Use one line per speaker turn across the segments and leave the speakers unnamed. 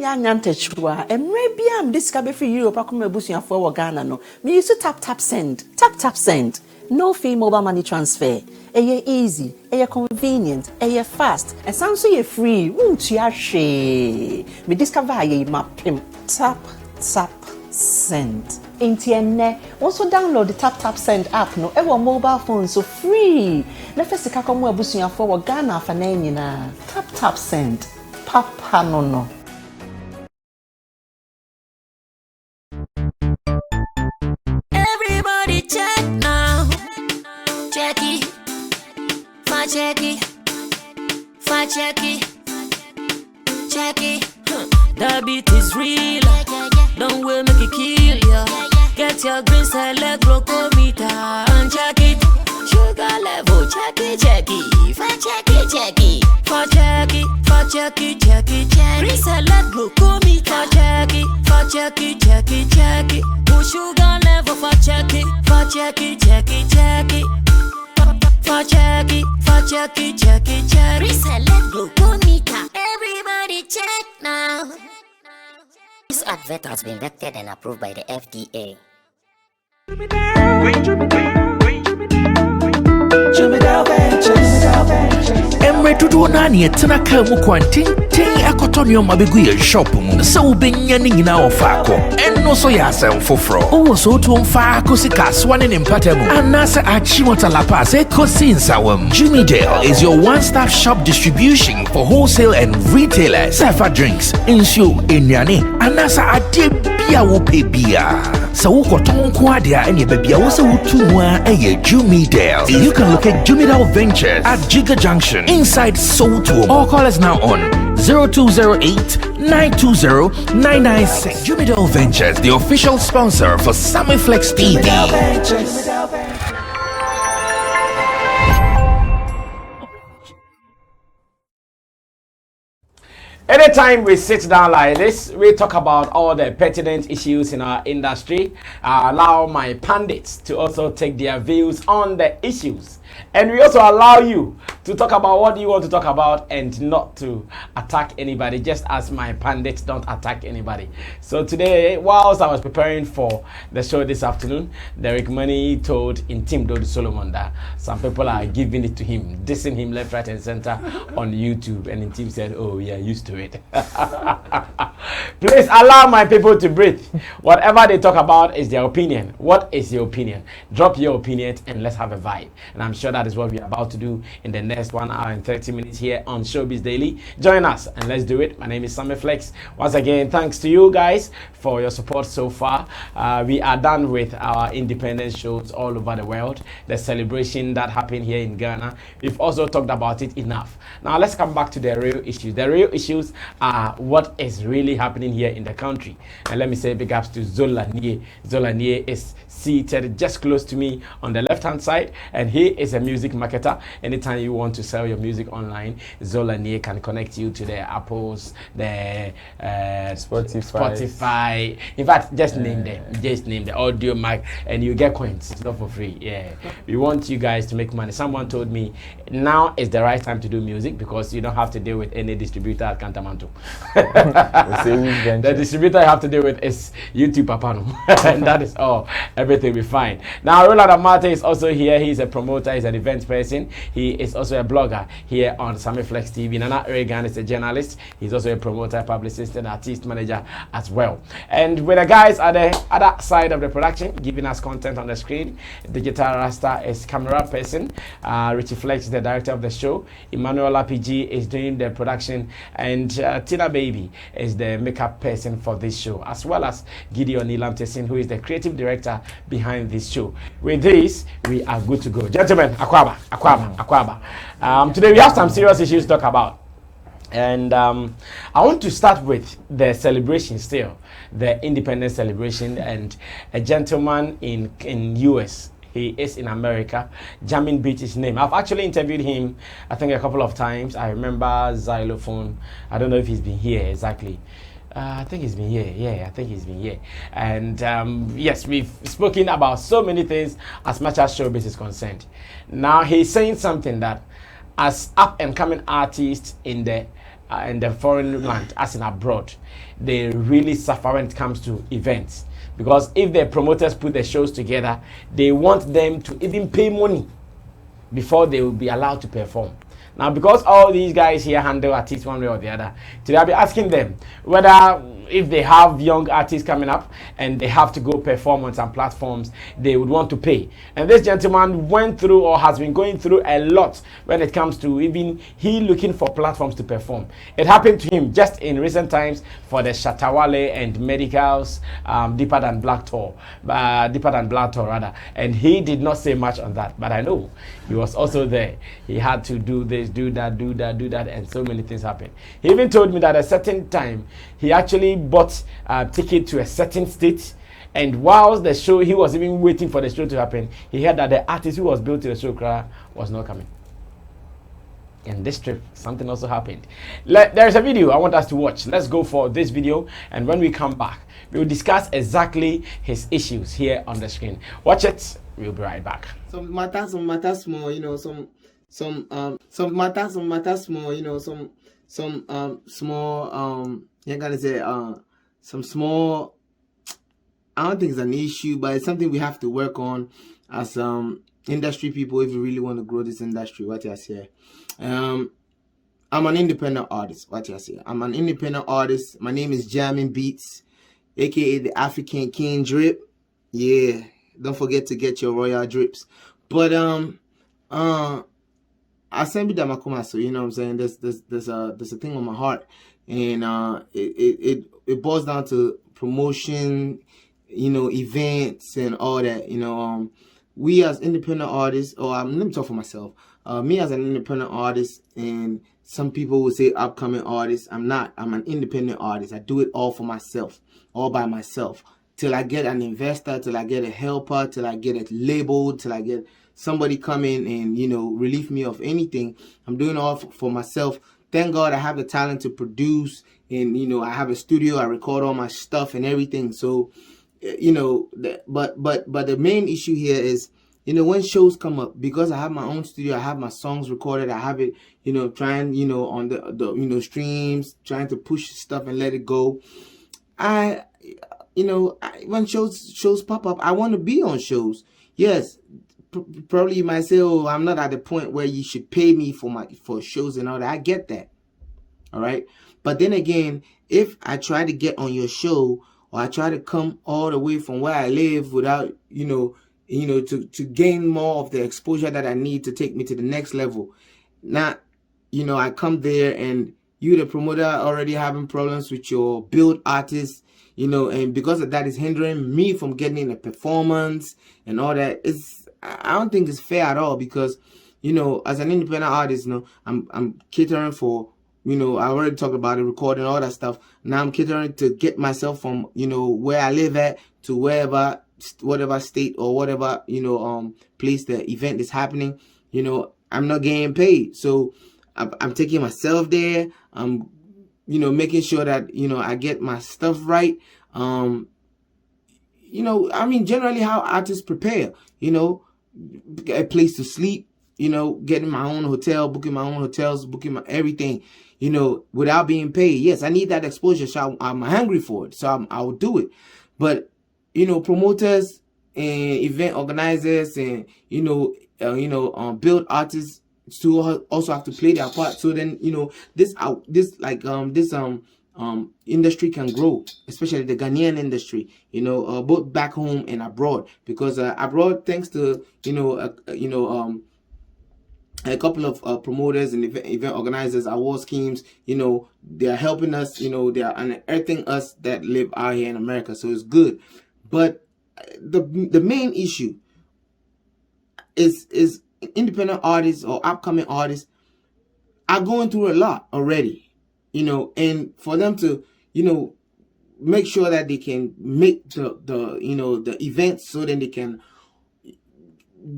ya nyantechwa emre bia am discover free Europe akoma busuafo wo Ghana no me use tap send no fee mobile money transfer easy convenient fast and sounds so free won't you she me discover ye mapim tap send Intienne also download the tap send app no ever mobile phone so free na first ka komo abusuafo wo Ghana fa na nyina tap send papa no
everybody check now check it that beat is real don't wait make it kill ya get your green select glucometer and check it sugar level check it for check it green select glucometer check it push sugar level for check it for check it reselect glucometer everybody check now.
This advert has been vetted and approved by the FDA.
Emre tudu nani etena ka mu kwanten akotonyo mabegu ye shop mu se ubenya ni nyina ofako enno so ya asem foforo o so to mfa sika swane ne mpatamu anase achimota la pass sawam. Jimmy Dale is your one-stop shop distribution for wholesale and retailers. Safa drinks, insure, enyane, anasa ade bia wo pe bia. So ukoton kwadia enye bebia wo se utumwa eye Jimmy Dale. You can locate Jimmy Dale Ventures at Giga Junction inside Soto or call us now on 0208-920-996. Jimmy Dale Ventures, the official sponsor for Sammy Flex TV.
Anytime we sit down like this, we talk about all the pertinent issues in our industry. I allow my pundits to also take their views on the issues. And we also allow you to talk about what you want to talk about and not to attack anybody, just as my pundits don't attack anybody. So today, whilst I was preparing for the show this afternoon, Derek Money told Intim Dodu Solomon that some people are giving it to him, dissing him left, right, and center on YouTube. And Intim said, oh, we are used to it. Please allow my people to breathe. Whatever they talk about is their opinion. What is your opinion? Drop your opinion and let's have a vibe. And I'm sure that is what we're about to do in the next 1 hour and 30 minutes here on Showbiz Daily. Join us and let's do it. My name is Sammy Flex. Once again, thanks to you guys for your support so far. We are done with our independent shows all over the world. The celebration that happened here in Ghana, we've also talked about it enough. Now let's come back to the real issues. The real issues are what is really happening here in the country. And let me say big ups to Zola Nie. Zola Nie is seated just close to me on the left hand side, and he is a music marketer. Anytime you want to sell your music online, Zola Nie can connect you to the Apples, the Spotify. In fact, just name the audio mic and you get coins. It's not for free. Yeah, we want you guys to make money. Someone told me now is the right time to do music because you don't have to deal with any distributor at Cantamanto. The distributor you have to deal with is YouTube Papano. And that is all. Everything will be fine. Now, Roland Amate is also here. He's a promoter, he's an event person. He is also a blogger here on Sammy Flex TV. Nana Reagan is a journalist. He's also a promoter, publicist, and artist manager as well. And with the guys at the other side of the production, giving us content on the screen, Digital Rasta is camera person. Richie Flex is the director of the show. Emmanuel RPG is doing the production. And Tina Baby is the makeup person for this show, as well as Gideon Nilam Tessin, who is the creative director behind this show. With this, we are good to go. Gentlemen, Akwaba. Today we have some serious issues to talk about. And I want to start with the celebration still, the independence celebration, and a gentleman in US. He is in America. Jamin Beach is his name. I've actually interviewed him, I think, a couple of times. I remember Xylophone. I don't know if he's been here exactly. I think he's been here. Yeah, I think he's been here. And yes, we've spoken about so many things as much as showbiz is concerned. Now he's saying something that as up and coming artists in the in the foreign land, as in abroad, they really suffer when it comes to events. Because if the promoters put the shows together, they want them to even pay money before they will be allowed to perform. Now, because all these guys here handle artists one way or the other, today I'll be asking them whether if they have young artists coming up and they have to go perform on some platforms, they would want to pay. And this gentleman went through or has been going through a lot when it comes to even he looking for platforms to perform. It happened to him just in recent times for the Shatta and Medical's Deeper Than Black tour, rather. And he did not say much on that, but I know he was also there. He had to do this, do that, and so many things happened. He even told me that at a certain time he actually bought a ticket to a certain state, and whilst the show, he was even waiting for the show to happen, he heard that the artist who was built to the show was not coming. And this trip, something also happened. There's a video I want us to watch. Let's go for this video, and when we come back, we will discuss exactly his issues here on the screen. Watch it. We'll be right back.
Some matters small, you know, some matters small, you know, some small you're gonna say some small, I don't think it's an issue, but it's something we have to work on as industry people if we really want to grow this industry. What you say? I'm an independent artist. What you say? I'm an independent artist. My name is Jamming Beats, aka the African King Drip. Yeah, don't forget to get your royal drips. But I send me that makoma, so you know what I'm saying. There's a thing on my heart, and it boils down to promotion, you know, events and all that. You know, we as independent artists, or let me talk for myself. Me as an independent artist, and some people would say upcoming artist. I'm not. I'm an independent artist. I do it all for myself, all by myself, till I get an investor, till I get a helper, till I get it labeled, till I get somebody come in and, you know, relieve me of anything. I'm doing all for myself. Thank God I have the talent to produce, and, you know, I have a studio. I record all my stuff and everything. So, you know, but the main issue here is, you know, when shows come up, because I have my own studio, I have my songs recorded, I have it, you know, trying, you know, on the you know, streams, trying to push stuff and let it go. When shows pop up, I want to be on shows. Yes, probably you might say, oh, I'm not at the point where you should pay me for shows and all that. I get that. All right. But then again, if I try to get on your show, or I try to come all the way from where I live without, to gain more of the exposure that I need to take me to the next level. Now, I come there and you, the promoter, already having problems with your build artists, and because of that is hindering me from getting a performance and all that. I don't think it's fair at all, because, as an independent artist, I'm catering for, I already talked about it, recording, all that stuff. Now I'm catering to get myself from, where I live at to whatever state or whatever, place the event is happening. I'm not getting paid. So I'm taking myself there. I'm, making sure that, I get my stuff right. Generally how artists prepare, a place to sleep, getting my own hotel, booking my own hotels, booking my everything, without being paid. Yes, I need that exposure, so I'm hungry for it, so I will do it. But, promoters and event organizers and, build artists to also have to play their part. So then, this industry can grow, especially the Ghanaian industry, both back home and abroad, because abroad, thanks to a couple of promoters and event organizers, award schemes, they are helping us, they are unearthing us that live out here in America. So it's good. But the main issue is independent artists or upcoming artists are going through a lot already, and for them to, make sure that they can make the events, so then they can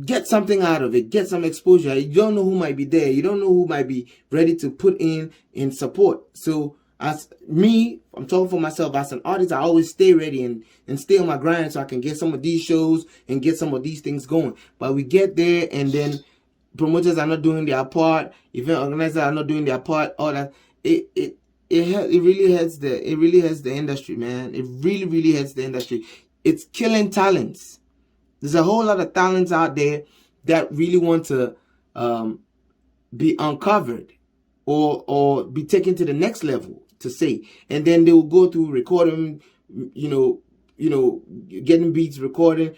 get something out of it, get some exposure. You don't know who might be there. You don't know who might be ready to put in support. So as me, I'm talking for myself, as an artist, I always stay ready and stay on my grind so I can get some of these shows and get some of these things going. But we get there and then promoters are not doing their part, event organizers are not doing their part, all that. really hurts the industry, man. It really hurts the industry. It's killing talents. There's a whole lot of talents out there that really want to be uncovered or be taken to the next level, to say, and then they will go through recording, getting beats, recording,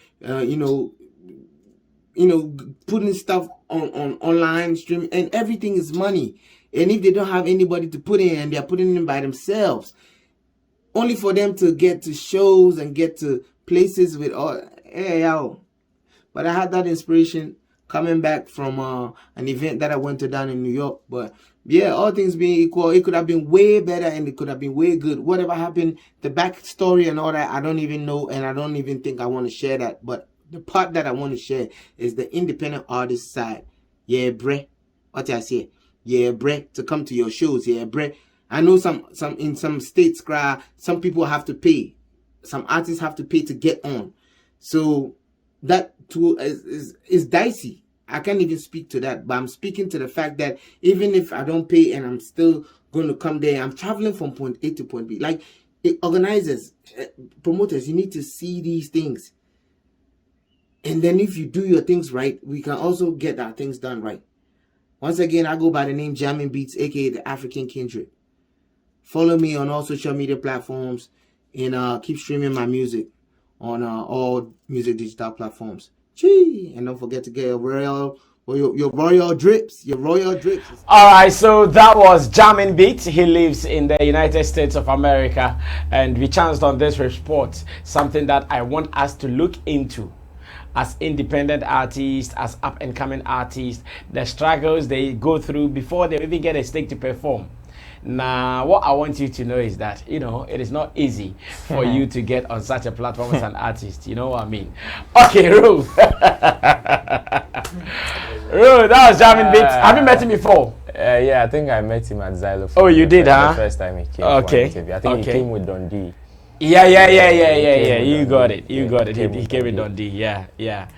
putting stuff on online stream, and everything is money. And if they don't have anybody to put in, and they're putting in by themselves, only for them to get to shows and get to places with all. Hey, yo. But I had that inspiration coming back from an event that I went to down in New York. But yeah, all things being equal, it could have been way better and it could have been way good. Whatever happened, the backstory and all that, I don't even know, and I don't even think I want to share that. But the part that I want to share is the independent artist side. Yeah, bre. What I say? Yeah, bre. To come to your shows. Yeah, bre. I know some in some states, some people have to pay. Some artists have to pay to get on. So that too is dicey. I can't even speak to that, but I'm speaking to the fact that even if I don't pay and I'm still going to come there, I'm traveling from point A to point B. Like, organizers, promoters, you need to see these things. And then if you do your things right, we can also get our things done right. Once again, I go by the name Jamming Beats, aka the African Kindred. Follow me on all social media platforms and keep streaming my music on all music digital platforms. Gee, and don't forget to get your royal drips.
All right, so that was Jamming Beat. He lives in the United States of America, and we chanced on this report, something that I want us to look into. As independent artists, as up-and-coming artists, the struggles they go through before they even get a stage to perform. Now, what I want you to know is that, it is not easy for you to get on such a platform as an artist. You know what I mean? Okay, Ru. Ru, that was Jamming Beats. Have you met him before?
Yeah, I think I met him at Xylophone.
Oh, you did, huh?
The first time he came.
Okay.
I think he came with Dundee.
Yeah. You got it. He came with Dundee. Yeah.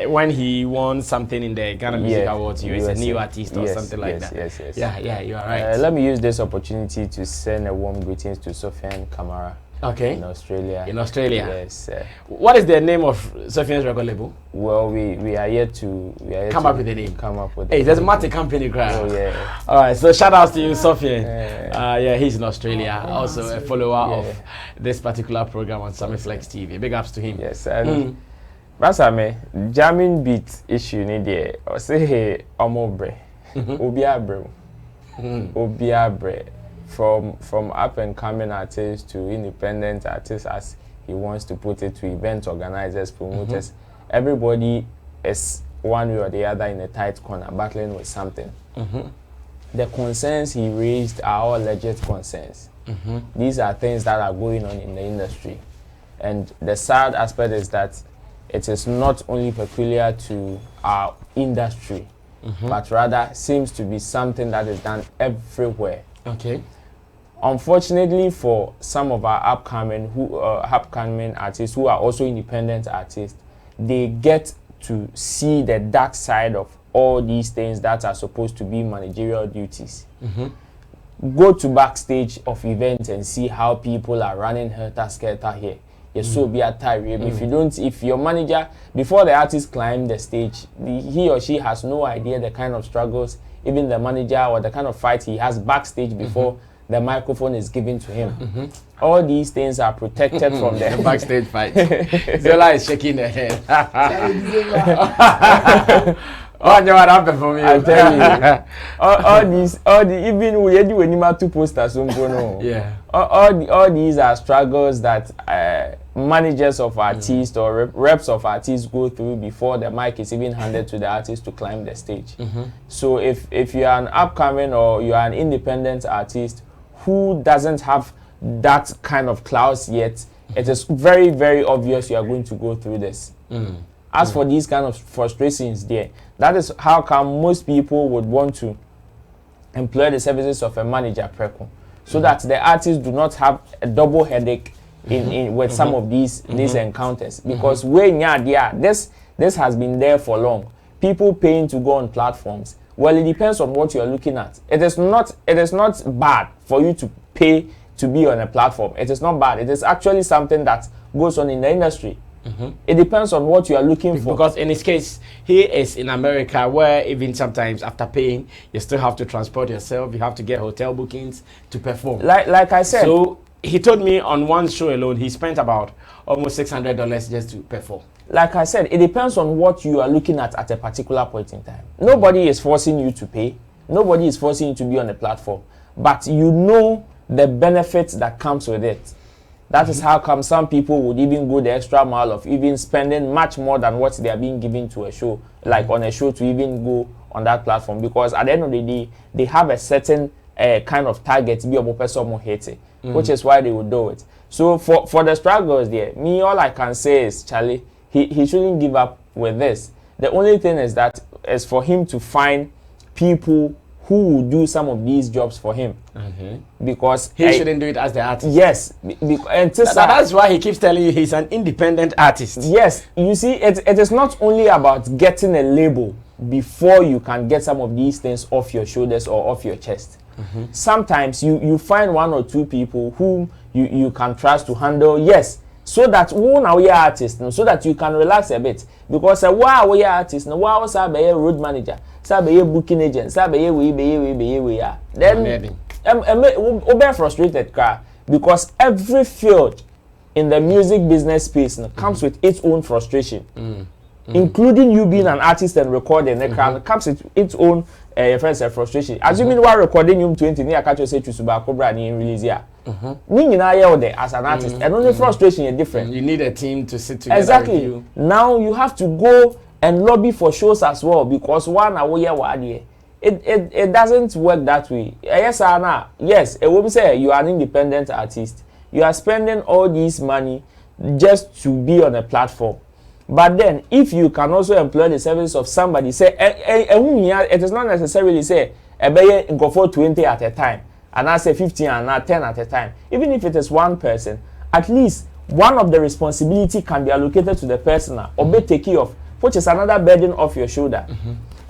When he won something in the Ghana Music Awards, he was a new artist or something like that.
Yes.
Yeah, you are right.
Let me use this opportunity to send a warm greetings to Sofian Kamara.
Okay.
In Australia.
Yes. What is the name of Sofian's record label?
Well, we are yet to
come up with the name. Hey, there's a Mate company crowd.
Oh yeah.
All right. So shout out to you, Sofian. He's in Australia. Also a follower of this particular program on Sammy Flex TV. Big ups to him.
Yes. And Rasame, Jamming Beat issue ni there. I say hey, omobre, obiabre. From up and coming artists to independent artists, as he wants to put it, to event organizers, promoters, everybody is one way or the other in a tight corner battling with something. The concerns he raised are all legit concerns. These are things that are going on in the industry, and the sad aspect is that it is not only peculiar to our industry, but rather seems to be something that is done everywhere.
Okay.
Unfortunately for some of our upcoming artists who are also independent artists, they get to see the dark side of all these things that are supposed to be managerial duties. Go to backstage of events and see how people are running helter-skelter here. So be a tired. If your manager, before the artist climb the stage, he or she has no idea the kind of struggles, even the manager, or the kind of fight he has backstage before the microphone is given to him. All these things are protected from the
backstage fight. Zola is shaking her head. Oh, no, what happened for me?
I tell you, even we do any two posters, all these are struggles that managers of artists or reps of artists go through before the mic is even handed to the artist to climb the stage. So if you are an upcoming or you are an independent artist who doesn't have that kind of clout yet, it is very, very obvious you are going to go through this. As for these kind of frustrations there, that is how come most people would want to employ the services of a manager preco, so that the artists do not have a double headache with some of these encounters, because this has been there for long. People paying to go on platforms, Well, it depends on what you are looking at. It is not bad for you to pay to be on a platform. It is not bad. It is actually something that goes on in the industry. It depends on what you are looking for.
Because in his case, he is in America, where even sometimes after paying, you still have to transport yourself. You have to get hotel bookings to perform.
Like I said.
So he told me on one show alone, he spent about almost $600 just to perform.
Like I said, it depends on what you are looking at a particular point in time. Nobody is forcing you to pay. Nobody is forcing you to be on a platform. But you know the benefits that comes with it. That is how come some people would even go the extra mile of even spending much more than what they are being given to a show, like on a show, to even go on that platform. Because at the end of the day, they have a certain kind of target to be able to hit it, which is why they would do it. So for the struggles there, me, all I can say is, Charlie, he shouldn't give up with this. The only thing is that is for him to find people who will do some of these jobs for him, because
he shouldn't do it as the artist.
Yes, and
that's why he keeps telling you he's an independent artist.
Yes, you see, it is not only about getting a label before you can get some of these things off your shoulders or off your chest. Sometimes you find one or two people whom you can trust to handle, yes, so that when we are artists, so that you can relax a bit. Because while we are artists, now while we are a road manager, sabe a booking agent, sabe we are. Then we be frustrated, because every field in the music business space comes with its own frustration, including you being an artist and recording. It comes with its own frustration. Assuming you are recording you 20, I can't say to Suba Cobra ni release ya. As an artist, and only frustration is different.
You need a team to sit together.
Exactly.
With you.
Now you have to go and lobby for shows as well, because it doesn't work that way. Yes, Anna. Yes, it will say you are an independent artist. You are spending all this money just to be on a platform. But then, if you can also employ the service of somebody, say, it is not necessarily say, go for 20 at a time, and I say 15 and not 10 at a time. Even if it is one person, at least one of the responsibility can be allocated to the person or be taken off, which is another burden off your shoulder.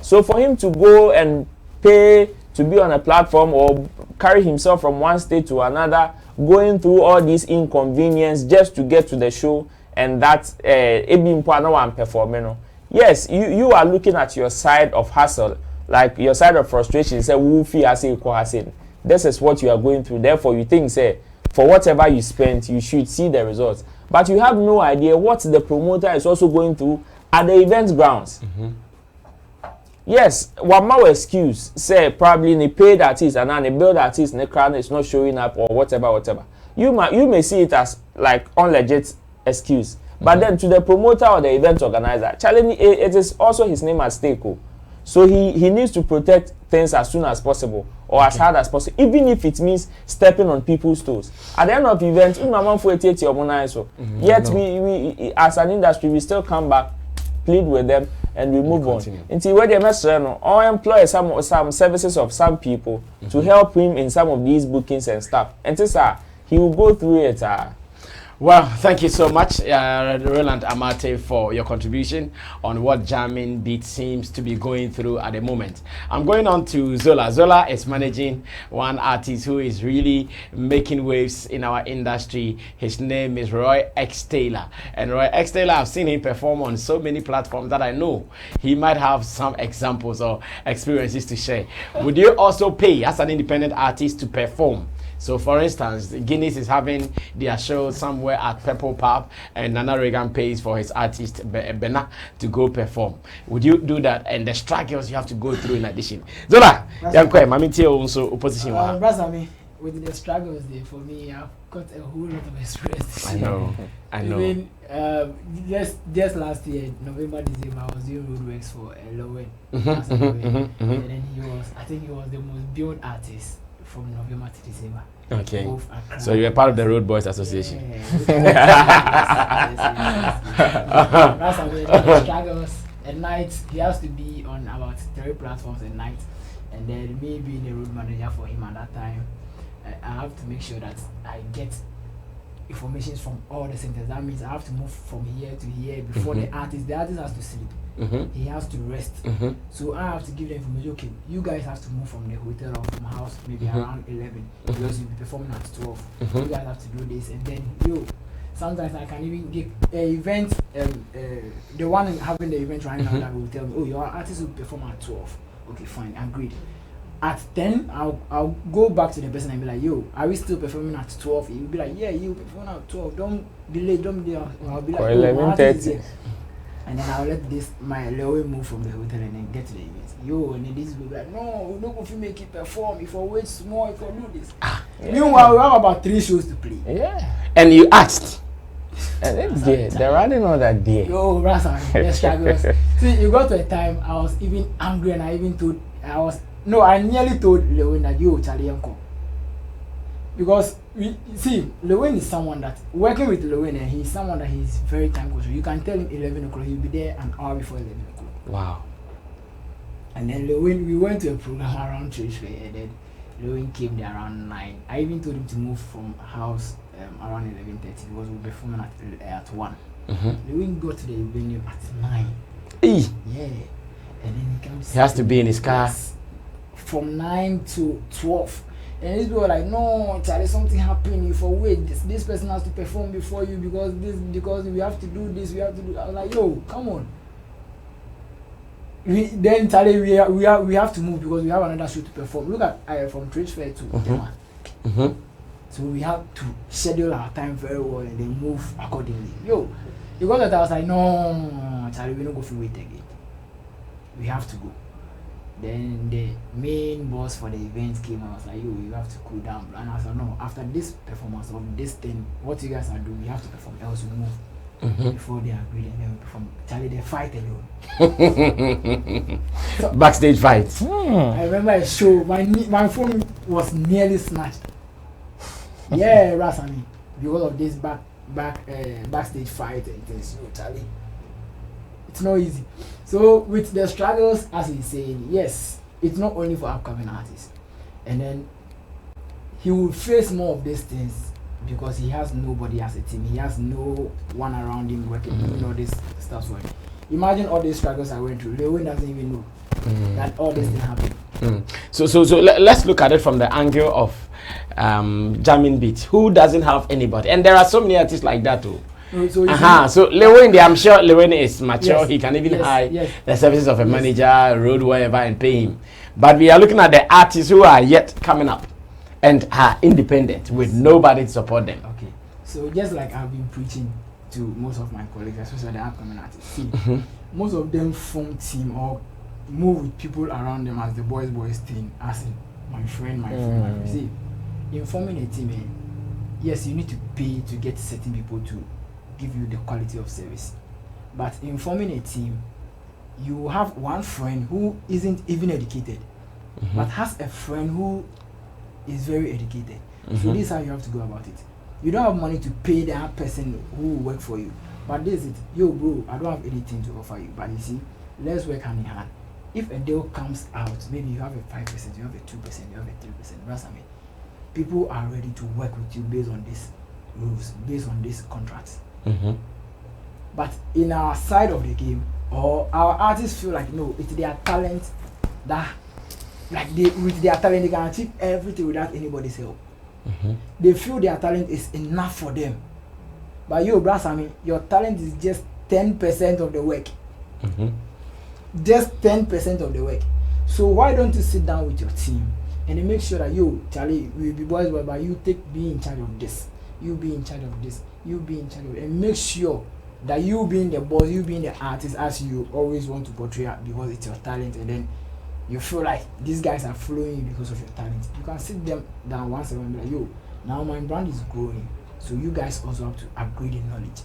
So for him to go and pay to be on a platform or carry himself from one state to another, going through all these inconvenience just to get to the show, and that performing. Yes, you are looking at your side of hustle, like your side of frustration. Say, this is what you are going through. Therefore, you think, say, for whatever you spent, you should see the results. But you have no idea what the promoter is also going through at the event grounds. Yes, one more excuse, say probably the paid artist and then the billed artist in the crowd is not showing up or whatever. You may see it as like unlegit excuse. But then to the promoter or the event organizer, Charlie, it is also his name at stake. So he needs to protect things as soon as possible or as hard as possible, even if it means stepping on people's toes. At the end of the event, yet we as an industry, we still come back, plead with them, and we move on. Until where they mess or employ some services of some people to help him in some of these bookings and stuff. And he will go through it.
Well, thank you so much, Roland Amate, for your contribution on what Jamming Beat seems to be going through at the moment. I'm going on to Zola. Zola is managing one artist who is really making waves in our industry. His name is Roy X Taylor. And Roy X Taylor, I've seen him perform on so many platforms that I know he might have some examples or experiences to share. Would you also pay as an independent artist to perform? So, for instance, Guinness is having their show somewhere at Purple Pub, and Nana Reagan pays for his artist Bena to go perform. Would you do that? And the struggles you have to go through in addition. Zola, also opposition.
With the struggles there, for me, I've got a whole lot of experience.
I know.
Even just last year, November, December, I was doing roadworks for Lowen. And then I think he was the most beyond artist from November to December.
Okay. So you were part of the Road Boys Association.
The struggles. At night, he has to be on about 3 platforms at night. And then me being a road manager for him at that time, I have to make sure that I get information from all the centers. That means I have to move from here to here before the artist has to sleep. He has to rest. So I have to give the information, okay, you guys have to move from the hotel or from house maybe around 11 because you'll be performing at 12. You guys have to do this, and then sometimes I can even get an event, the one having the event right now that will tell me, oh, your artist will perform at 12. Okay, fine, agreed. At 10, I'll go back to the person and be like, yo, are we still performing at 12? He'll be like, yeah, you perform at 12. Don't delay. I'll be like,
11:30.
And then I'll let my Leo move from the hotel and then get to the event. Yo, and then this will be like, no, we don't go to make it perform. If I wait small, if I do this. Meanwhile, we have about 3 shows to play.
Yeah.
And you asked.
They're running on that day.
Yo, Rasa, let's struggles. See, you got to a time I was even angry, and I even told I nearly told Lewin that yo, Charlie Uncle. Because Lewin is someone that working with Lewin, and he's someone that he's very time conscious. You can tell him 11 o'clock, he'll be there an hour before 11 o'clock.
Wow.
And then Lewin, we went to a program around church fair, and then Lewin came there around 9. I even told him to move from house around 11:30 because we'll be performing at 1. Lewin got to the venue at 9. Yeah. And then he comes.
He has to be in his car.
From 9 to 12. And these people were like, no, Charlie, something happened. You for wait. This person has to perform before you because we have to do this, we have to do. I was like, yo, come on. Then Charlie, we have to move because we have another show to perform. Look at from Trade Fair to Tema. So we have to schedule our time very well and then move accordingly. Yo, because of that, I was like, no, Charlie, we don't go for wait again. We have to go. Then the main boss for the event came and was like, yo, you have to cool down. And I said, no, after this performance of this thing, what you guys are doing, you have to perform, else we move. Before they agreed, and then we perform. Charlie, they fight alone.
Backstage fight.
I remember a show, my phone was nearly snatched. Yeah, Rasami, because of this backstage fight and things. Charlie, it's not easy. So with the struggles, as he's saying, yes, it's not only for upcoming artists, and then he will face more of these things because he has nobody as a team. He has no one around him working, doing all this stuff for him. Imagine all these struggles I went through. Lewin doesn't even know that all this thing happened. So
let's look at it from the angle of jamming beats. Who doesn't have anybody? And there are so many artists like that too. So Lewin, I'm sure Lewin is mature. Yes. He can even hire the services of a manager, road, wherever, and pay him. But we are looking at the artists who are yet coming up and are independent with nobody to support them.
Okay. So just like I've been preaching to most of my colleagues, especially the upcoming artists, see, most of them form team or move with people around them as the boys team, as in my friend. See, in forming a team, yes, you need to pay to get certain people to give you the quality of service. But in forming a team, you have one friend who isn't even educated, but has a friend who is very educated. So this is how you have to go about it. You don't have money to pay that person who will work for you. But this is it. Yo, bro, I don't have anything to offer you. But you see, let's work hand in hand. If a deal comes out, maybe you have a 5%, you have a 2%, you have a 3%. That's what I mean. People are ready to work with you based on these rules, based on these contracts. But in our side of the game, or our artists feel like no, it's their talent that, like with their talent they can achieve everything without anybody's help. They feel their talent is enough for them. But you, Brasami, your talent is just 10% of the work. Just 10% of the work. So why don't you sit down with your team and then make sure that you, Charlie, will be boys, but you be in charge of this. You be in charge of this. You be in charge of it. And make sure that you being the boss, you being the artist, as you always want to portray because it's your talent, and then you feel like these guys are following you because of your talent. You can sit them down once and be like, yo, now my brand is growing, so you guys also have to upgrade your knowledge.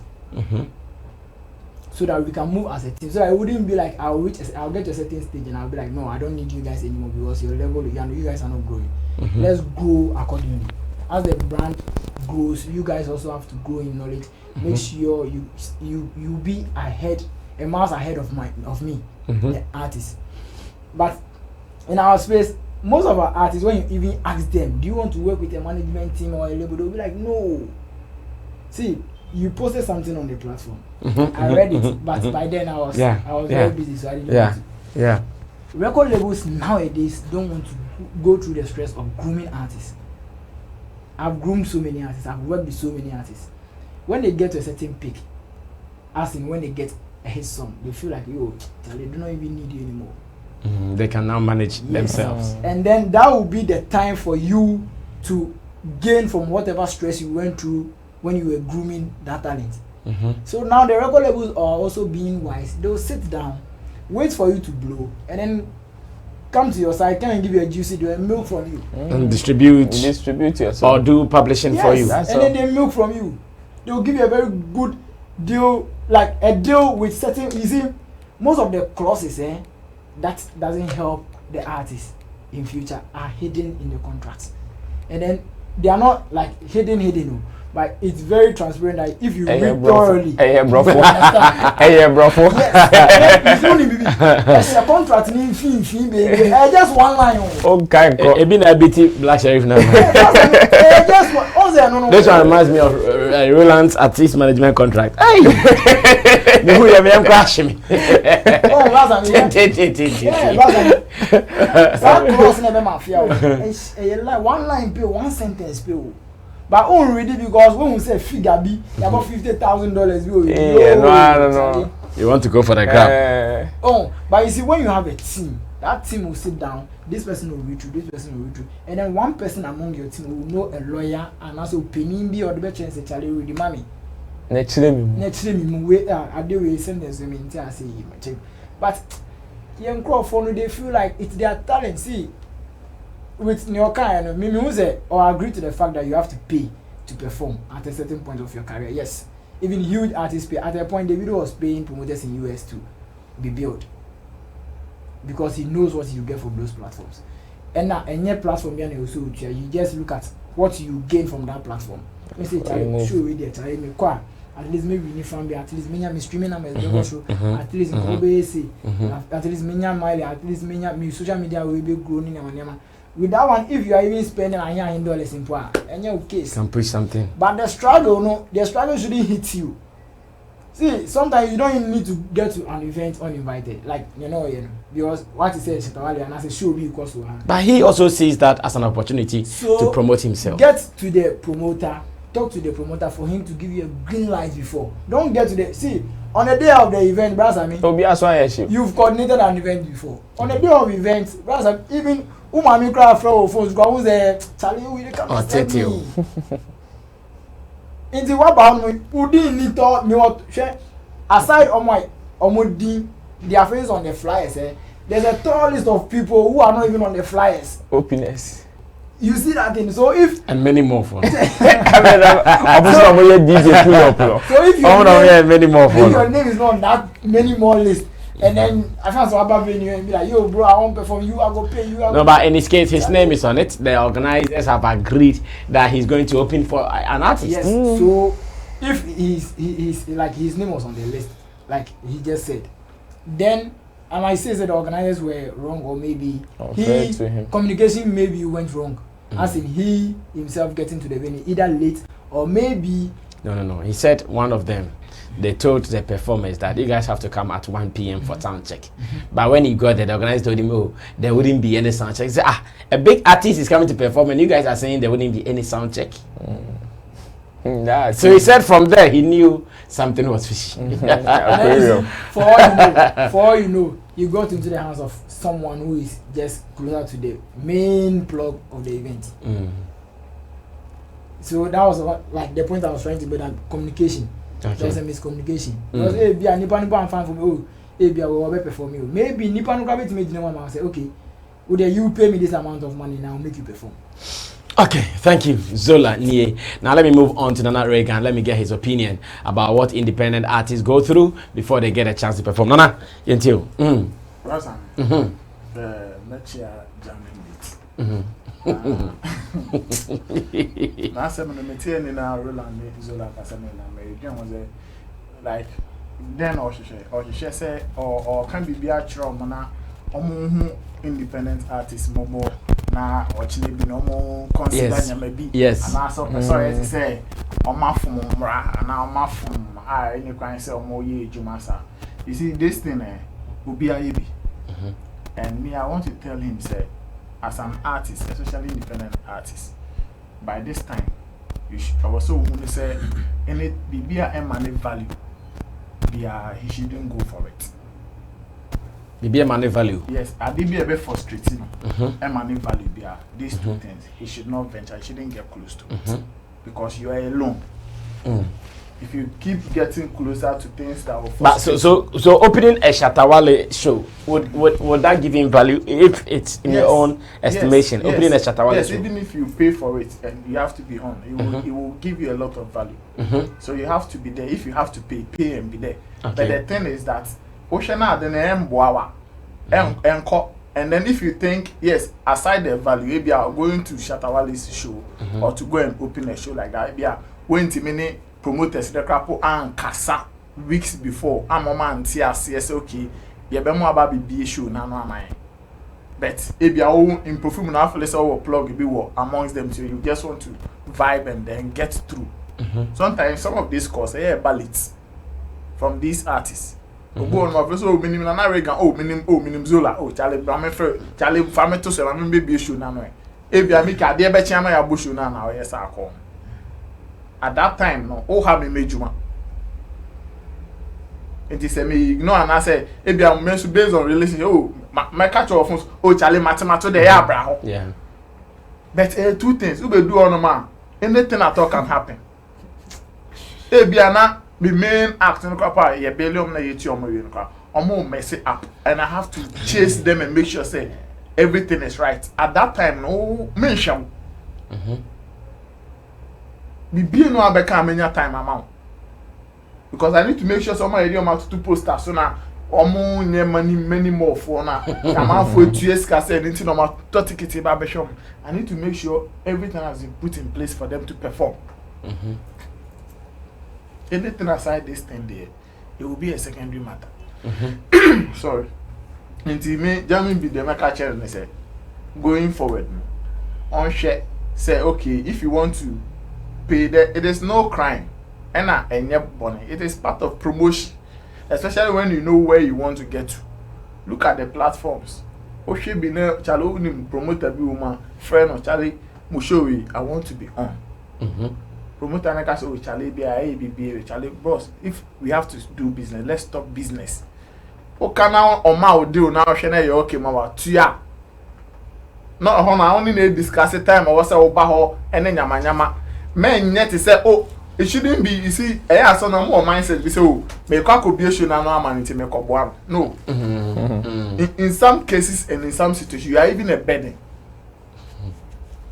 So that we can move as a team. So that it wouldn't be like I'll get to a certain stage and I'll be like, no, I don't need you guys anymore because your level, you guys are not growing. Let's grow accordingly. As the brand grows, you guys also have to grow in knowledge. Make sure you be ahead, a miles ahead of me, the artist. But in our space, most of our artists, when you even ask them, do you want to work with a management team or a label, they'll be like, no. see, you posted something on the platform. I read it, but by then I was very busy, so I didn't want to.
Yeah.
Record labels nowadays don't want to go through the stress of grooming artists. I've groomed so many artists. I've worked with so many artists. When they get to a certain peak, as in when they get a hit song, they feel like, yo, they do not even need you anymore.
They can now manage themselves.
And then that will be the time for you to gain from whatever stress you went through when you were grooming that talent. So now the record labels are also being wise. They'll sit down, wait for you to blow, and then come to your side, come and give you a juicy deal and milk from you.
And distribute
yourself.
Or do publishing for you.
And then they milk from you. They'll give you a very good deal, like a deal with certain, you see, most of the clauses that doesn't help the artist in future are hidden in the contracts. And then they are not like hidden, but it's very transparent that if you read thoroughly,
yes,
a contract in baby. Just one line.
Black Sheriff now.
No.
This one reminds me of Roland's artist management contract. Hey, crash me.
One line pay, one sentence pay. But only read it because when we say figure B, you about $50,000.
No. You want to go for the grab.
But you see, when you have a team, that team will sit down, this person will read through, this person will read through, and then one person among your team will know a lawyer and also penny be or the better chance to tell you with the money.
Naturally,
I do we send them to I say check. But young Crawford, they feel like it's their talent. See, with your kind, me or agree to the fact that you have to pay to perform at a certain point of your career. Yes, even huge artists pay. At a point, Davido was paying promoters in US to be built because he knows what you get from those platforms. And now, any platform you just look at what you gain from that platform. You say, show me there, at least maybe uniform, at least me streaming numbers, at least at least at least me social media will be growing in with that one, if you are even spending $100 in power, and your case
can push something.
But the struggle shouldn't hit you. See, sometimes you don't even need to get to an event uninvited, like because what he said, and I say show be equals to her.
But he also sees that as an opportunity to promote himself.
Get to the promoter, talk to the promoter for him to give you a green light before. Don't get to the on the day of the event, brother. You've coordinated an event before. On the day of event, brother, even Umami cry flow phones go there. Charlie, we can't take you. In the what about me? Udi need to me what share aside on my omodi their face on the flyers. There's a total list of people who are not even on the flyers.
Openness.
You see that thing. So if
and many more for.
So if
many more for.
If your name is not on that many more list. And then I found some other venue and be like, yo, bro, I won't perform you, I go pay you.
No, but in this case, his name is on it. The organizers have agreed that he's going to open for an artist.
Yes. So if he's like his name was on the list, like he just said, then I might say that the organizers were wrong, or maybe communication maybe went wrong, as in he himself getting to the venue either late or maybe.
No. He said one of them. They told the performers that you guys have to come at 1 p.m. for sound check. But when he got there, the organizer told him, there wouldn't be any sound check. He said, a big artist is coming to perform and you guys are saying there wouldn't be any sound check. So he said from there, he knew something was fishy.
For all you know, you got into the hands of someone who is just closer to the main plug of the event. So that was like the point I was trying to make, that communication. Okay. There was a miscommunication. Because nipa I'm fine for me. Will perform you. Maybe nipa no come to me and say, okay, would you pay me this amount of money now? Make you perform.
Okay, thank you, Zola Nie. Now let me move on to Nana Reagan. Let me get his opinion about what independent artists go through before they get a chance to perform. Nana, until.
Rasan. Next year, jamming beat. Na se me metie ni na Roland Zola kasa me na me dwen was like then or she say or can be a chro mo na omo hu independent artist mo na actually be no more consider maybe
yes
and also sorry to say on my phone and on my phone any kind say more ye jumasa. You see this thing will be a baby. And me I want to tell him say as an artist, especially independent artist, by this time you should also want to say any be a money value. He shouldn't go for it.
Be a money value.
Yes, I did be a bit frustrating. A money value, these two things. He should not venture. He shouldn't get close to it because you are alone. If you keep getting closer to things that will.
But so opening a Shatta show would that give him value if it's in your own estimation?
Yes,
opening a Shatta show.
Even if you pay for it and you have to be on, it will give you a lot of value. So you have to be there. If you have to pay and be there. Okay. But the thing is that Oceana and then if you think yes, aside the value, maybe I'm going to Shatta show or to go and open a show like that. Maybe when many promoters the couple and kasa weeks before I'm a man TRCS okay, yeah, be more about be show now no am. But if you are in perfume now for let's all plug be amongst them so you just want to vibe and then get through. Sometimes some of these calls ballads from these artists. Go on my so minimum na rega minimum zola Charlie Bramefre Charlie Fameto so na be show na no. If you make a dey be chiama ya bo show na yes akọ. At that time no have me mejuma. It is me ignore and I say if you am based on relationship my catch of phones Charlie mathematics dey ya bra.
Yeah.
But two things we do on man anything at all can happen. Ebiana the main acting crapa ye bellium na yeti omo mess it up and I have to chase them and make sure say everything is right. At that time no mention. Bibi no abeka many time amount. Because I need to make sure somebody dey on to posters so na omo nye many more for na am for 2 years ka say anything no ma 30 kiti ba be show. I need to make sure everything has been put in place for them to perform. Anything aside this thing there, it will be a secondary matter. Sorry. Until me, Jamie be the maker chair and say, going forward, on share, say, okay, if you want to pay that, it is no crime. And it is part of promotion, especially when you know where you want to get to. Look at the platforms. Oshie be no Charlie promoter be woman, friend or Charlie Mushowi, I want to be on. Promoter and I say, Charlie, be Charlie, boss. If we have to do business, let's stop business. Okay, now on my deal now, Shana, you okay, mama, tuya. Not only need discuss the time, I was a baho and then yama. Men yet say, oh, it shouldn't be. You see, I have some more mindset. We say, oh, make could be a show now, man, to make up one. No. In some cases and in some situations, you are even a burden.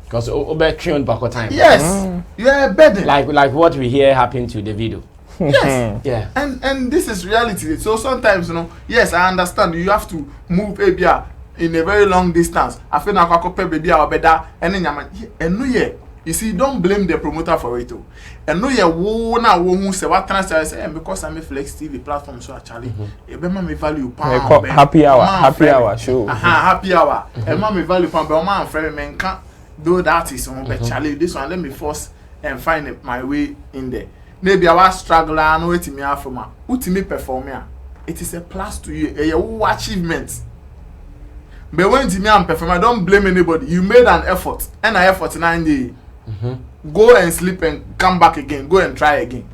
Because over back time.
Yes, you are a burden.
Like what we hear happened to the video.
Yes.
Yeah.
And this is reality. So sometimes, yes, I understand you have to move ABR in a very long distance. I feel like I could baby or better and then you see, don't blame the promoter for it. And no, you won't say what transfer say because I'm a Flex TV platform, so actually, me value
happy hour show.
Happy hour. And me value pound, but my friend man can't do that is on but Charlie. This one let me force and find my way in there. Maybe I was struggling, I know it me out from my ultimate performer. It is a plus to you, a achievement. But when Jimmy and performer, don't blame anybody. You made an effort, and an effort 9 days. Go and sleep and come back again. Go and try again.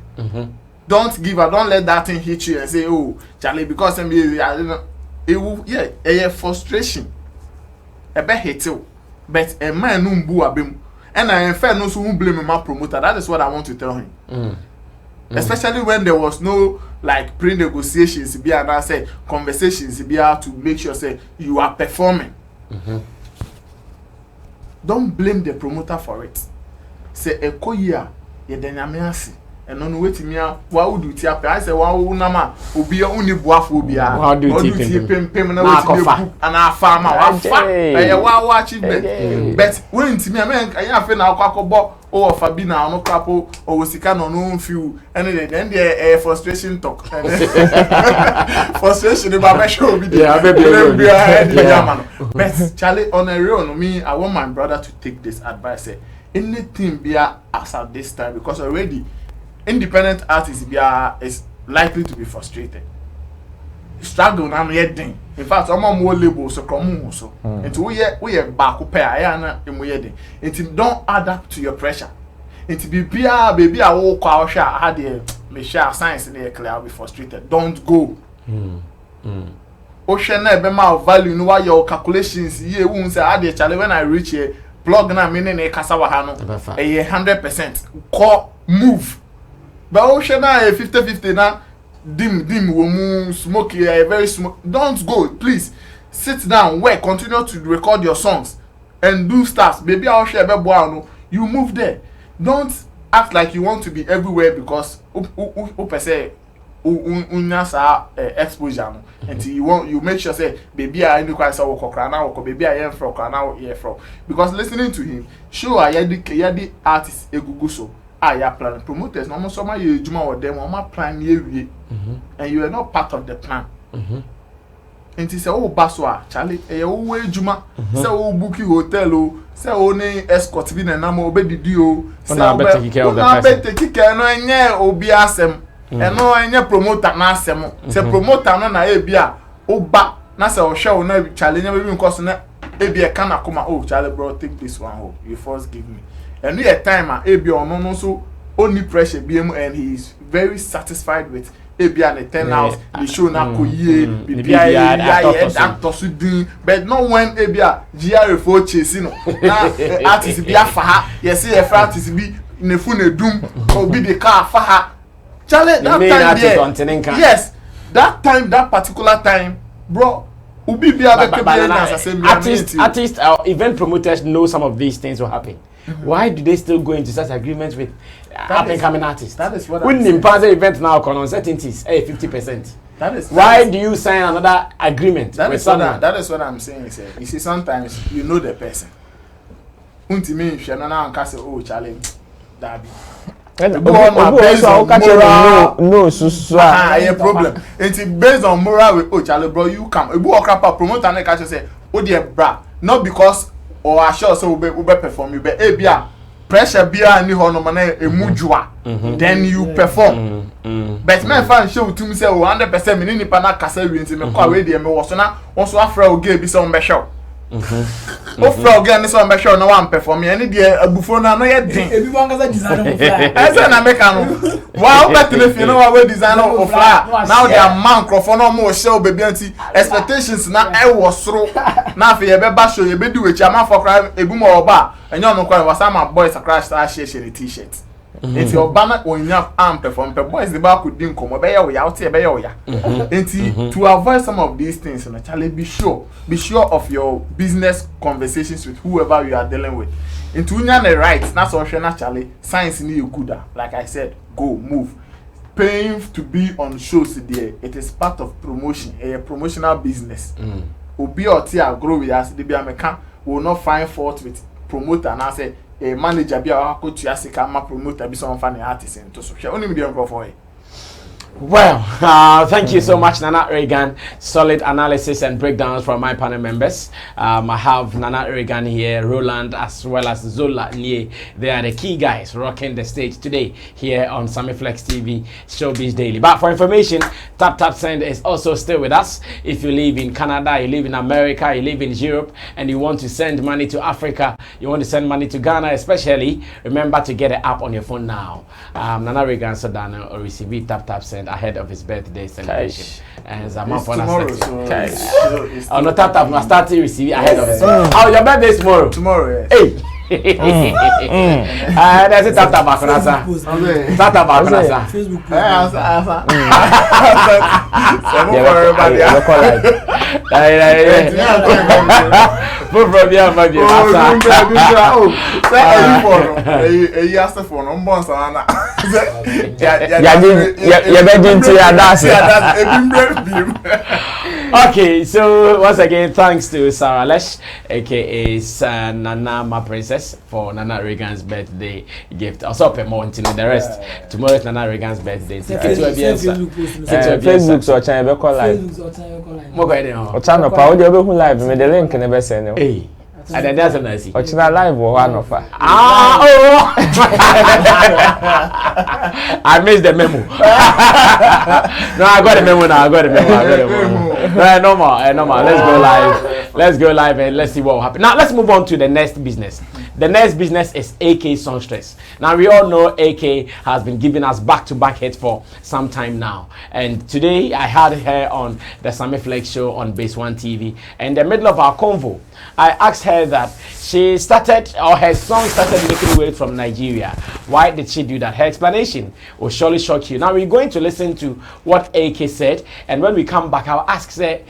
Don't give up. Don't let that thing hit you and say, "Oh, Charlie," because I don't. It will, a frustration. A bit hit you, but a man no bu abem. And I am fair no so who blame my promoter. That is what I want to tell him. Especially when there was no like pre-negotiations, be and I say conversations, be to make sure say you are performing. Don't blame the promoter for it. Say a koya ye denyamiasi. And no wait me why would you tap? I say wow nama obi only boafo bia.
How do you
pem na wait me and our farmer wow achievement. But when to me I feel na kwakobo or Fabina no crapo or sika no few and then the frustration talk. Frustration about show video. But Charlie, on a real, me, I want my brother to take this advice. Say, anything be as at this time, because already independent artists is likely to be frustrated. Struggle now yet thing. In fact, some more labels so come so. Until we back up it don't add up to your pressure. It be baby I walk out share had the me share science in the clear be frustrated. Don't go. Ocean na be ma value no your calculations ye won say had the challenge when I reach here plug na meaning e kasa wa ha no 100% call move. But ocean na 50-50 na dim womu smoke very smoke. Don't go, please. Sit down, work, continue to record your songs and do stuff. Baby I'll share no. You move there. Don't act like you want to be everywhere because exposure until you make sure say baby I know quite so baby I am from because listening to him show yadi artist eguguso ya plan promoters no so ma ye juma with them ma plan ye and you are not part of the plan and say oh baswa Charlie e wo we juma say o book hotel o say o ni escort bi na na ma obedidi o say o take care of the person take care no enye obi asem eno enye promoter na asem say promoter no na e bia o ba na say o hwe o na Charlie nya bi nko so na e bia kana kuma oh Charlie bro take this one oh you first give me. And we a time Ebi no so only pressure BM and he is very satisfied with Ebi and the 10 hours the show na koye actor so din but not when Ebi GR4 chase no na artist bi afa yes e artist bi ne fu ne dum obi the car afa ha Charlie that time yes that time that particular time bro ubi bi
artists or event promoters know some of these things will happen. Why do they still go into such agreements with up-and-coming artists?
That is what
wouldn't impose event now on uncertainties 50%. Why do you sign another agreement with someone?
That is what I'm saying. Sir. You see, sometimes you know the person. Unti if you're not say, oh Charlie, that be. No, problem. It's based on moral with oh Charlie, bro, you come. Ebuokrapa promoter and catch say, oh dear bra, not because. Or I sure so we perform you be bia pressure bia ni ho no ma na emujua then you perform but my fan show to me say 100% me ni pa na kasa wi nti me kwa we dey me wo so na won so afra o ge bi so on be show o fra o ge ni so on be show na wan perform any dey abufo na no ye din
ebi wan kasa design of fly
esa na make am wow bet le fi no wa we design of fly now they are man crofo no mo show baby anti expectations na e wo soro na fe ye be ba show ye be di we chi ama for cry ebu mo oba enyo no kwa was am boys crash share t-shirt enti oba onya am perform boys the back could din komo be ye we out be ye we ya enti to avoid some of these things na Charlie be sure of your business conversations with whoever you are dealing with into unya the right na so hwe Charlie science ni you good like I said go move paying to be on shows there it is part of promotion a promotional business obi oti agro we as the bia meka will not find fault with promoter and I say a manager bia akọ tu asika ma promoter bi so fan artist into so hwe onim dey for it.
Well, thank you so much, Nana Reagan. Solid analysis and breakdowns from my panel members. I have Nana Reagan here, Roland, as well as Zola Nye. They are the key guys rocking the stage today here on Sammy Flex TV Showbiz Daily. But for information, Tap Send is also still with us. If you live in Canada, you live in America, you live in Europe, and you want to send money to Africa, you want to send money to Ghana especially, remember to get the app on your phone now. Nana Reagan Sodana or receive Tap Send ahead of his birthday celebration. And
tomorrow,
so no Tap must start to receive ahead of it. Oh, your birthday is tomorrow.
Tomorrow, yes.
Hey. That's a Tap Bakonasa. Tap Bakonasa.
Facebook.
Okay, so once again, thanks to Sarah Lesh, aka Nana Ma Princess, for Nana Reagan's birthday gift. Also, pay more into the rest. Tomorrow is Nana Reagan's birthday.
Facebook so chan be call live.
Mo go ahead.
O chan no pa o de be hu live me the link ne be send.
Hey. And then that's a nice.
O chan live wo one of.
I missed the memo. No, I got the memo now. I got the memo. No more. Let's go live and let's see what will happen. Now let's move on to the next business. The next business is AK Songstress. Now we all know AK has been giving us back-to-back hits for some time now. And today I had her on the Sammy Flex show on Base One TV. And in the middle of our convo, I asked her that she started, or her song started making waves from Nigeria. Why did she do that? Her explanation will surely shock you. Now we're going to listen to what AK said, and when we come back, I'll ask her,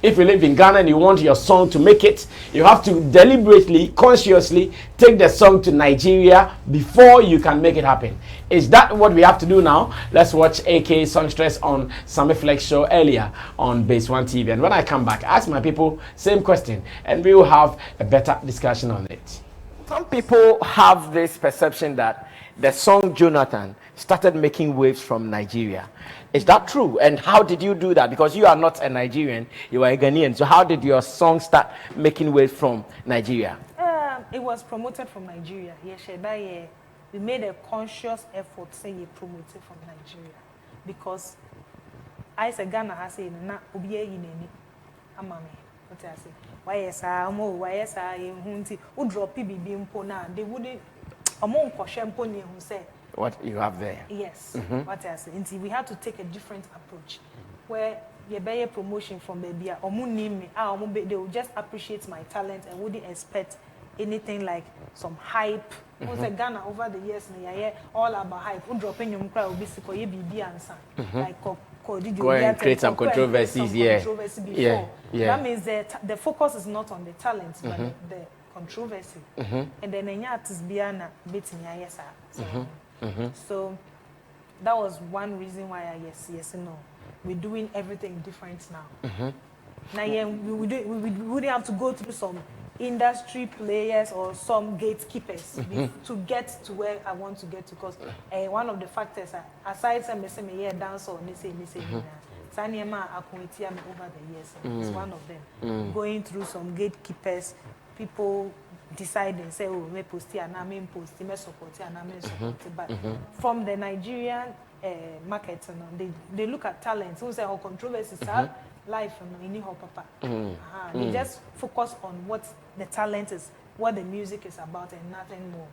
if you live in Ghana and you want your song to make it, you have to deliberately, consciously take the song to Nigeria before you can make it happen. Is that what we have to do now? Let's watch AK Songstress on Sammy Flex show earlier on Base One TV. And when I come back, ask my people same question, and we will have a better discussion on it. Some people have this perception that the song Jonathan started making waves from Nigeria. Is that true? And how did you do that? Because you are not a Nigerian, you are a Ghanaian. So how did your song start making waves from Nigeria?
It was promoted from Nigeria. We made a conscious effort to say you promote it from Nigeria. Because I said Ghana has said na obiye yineni amame. What I say? Why yes hunti drop bibi mpo na they wouldn't among koshempo ni who say
what you have there.
Yes, what I say. We had to take a different approach, where you buy a promotion from baby, or they will just appreciate my talent and wouldn't expect anything like some hype. Once Ghana over the years, all about hype. Dropping your crowd, basically, BB answer like
go and create some controversies. Yeah.
That means that the focus is not on the talent, but the controversy. And then any artist biana beating yes. So that was one reason why I yes and no. We're doing everything different now. Now we wouldn't have to go through some industry players or some gatekeepers to get to where I want to get to. Because one of the factors, aside some dance or Sanyama Akuntia over the years, it's one of them. Going through some gatekeepers, people decide and say, oh, me post here, na me post, me support here, na me support. But from the Nigerian market, they look at talents. Who say, oh, controversies are life, in papa. They just focus on what the talent is, what the music is about, and nothing more.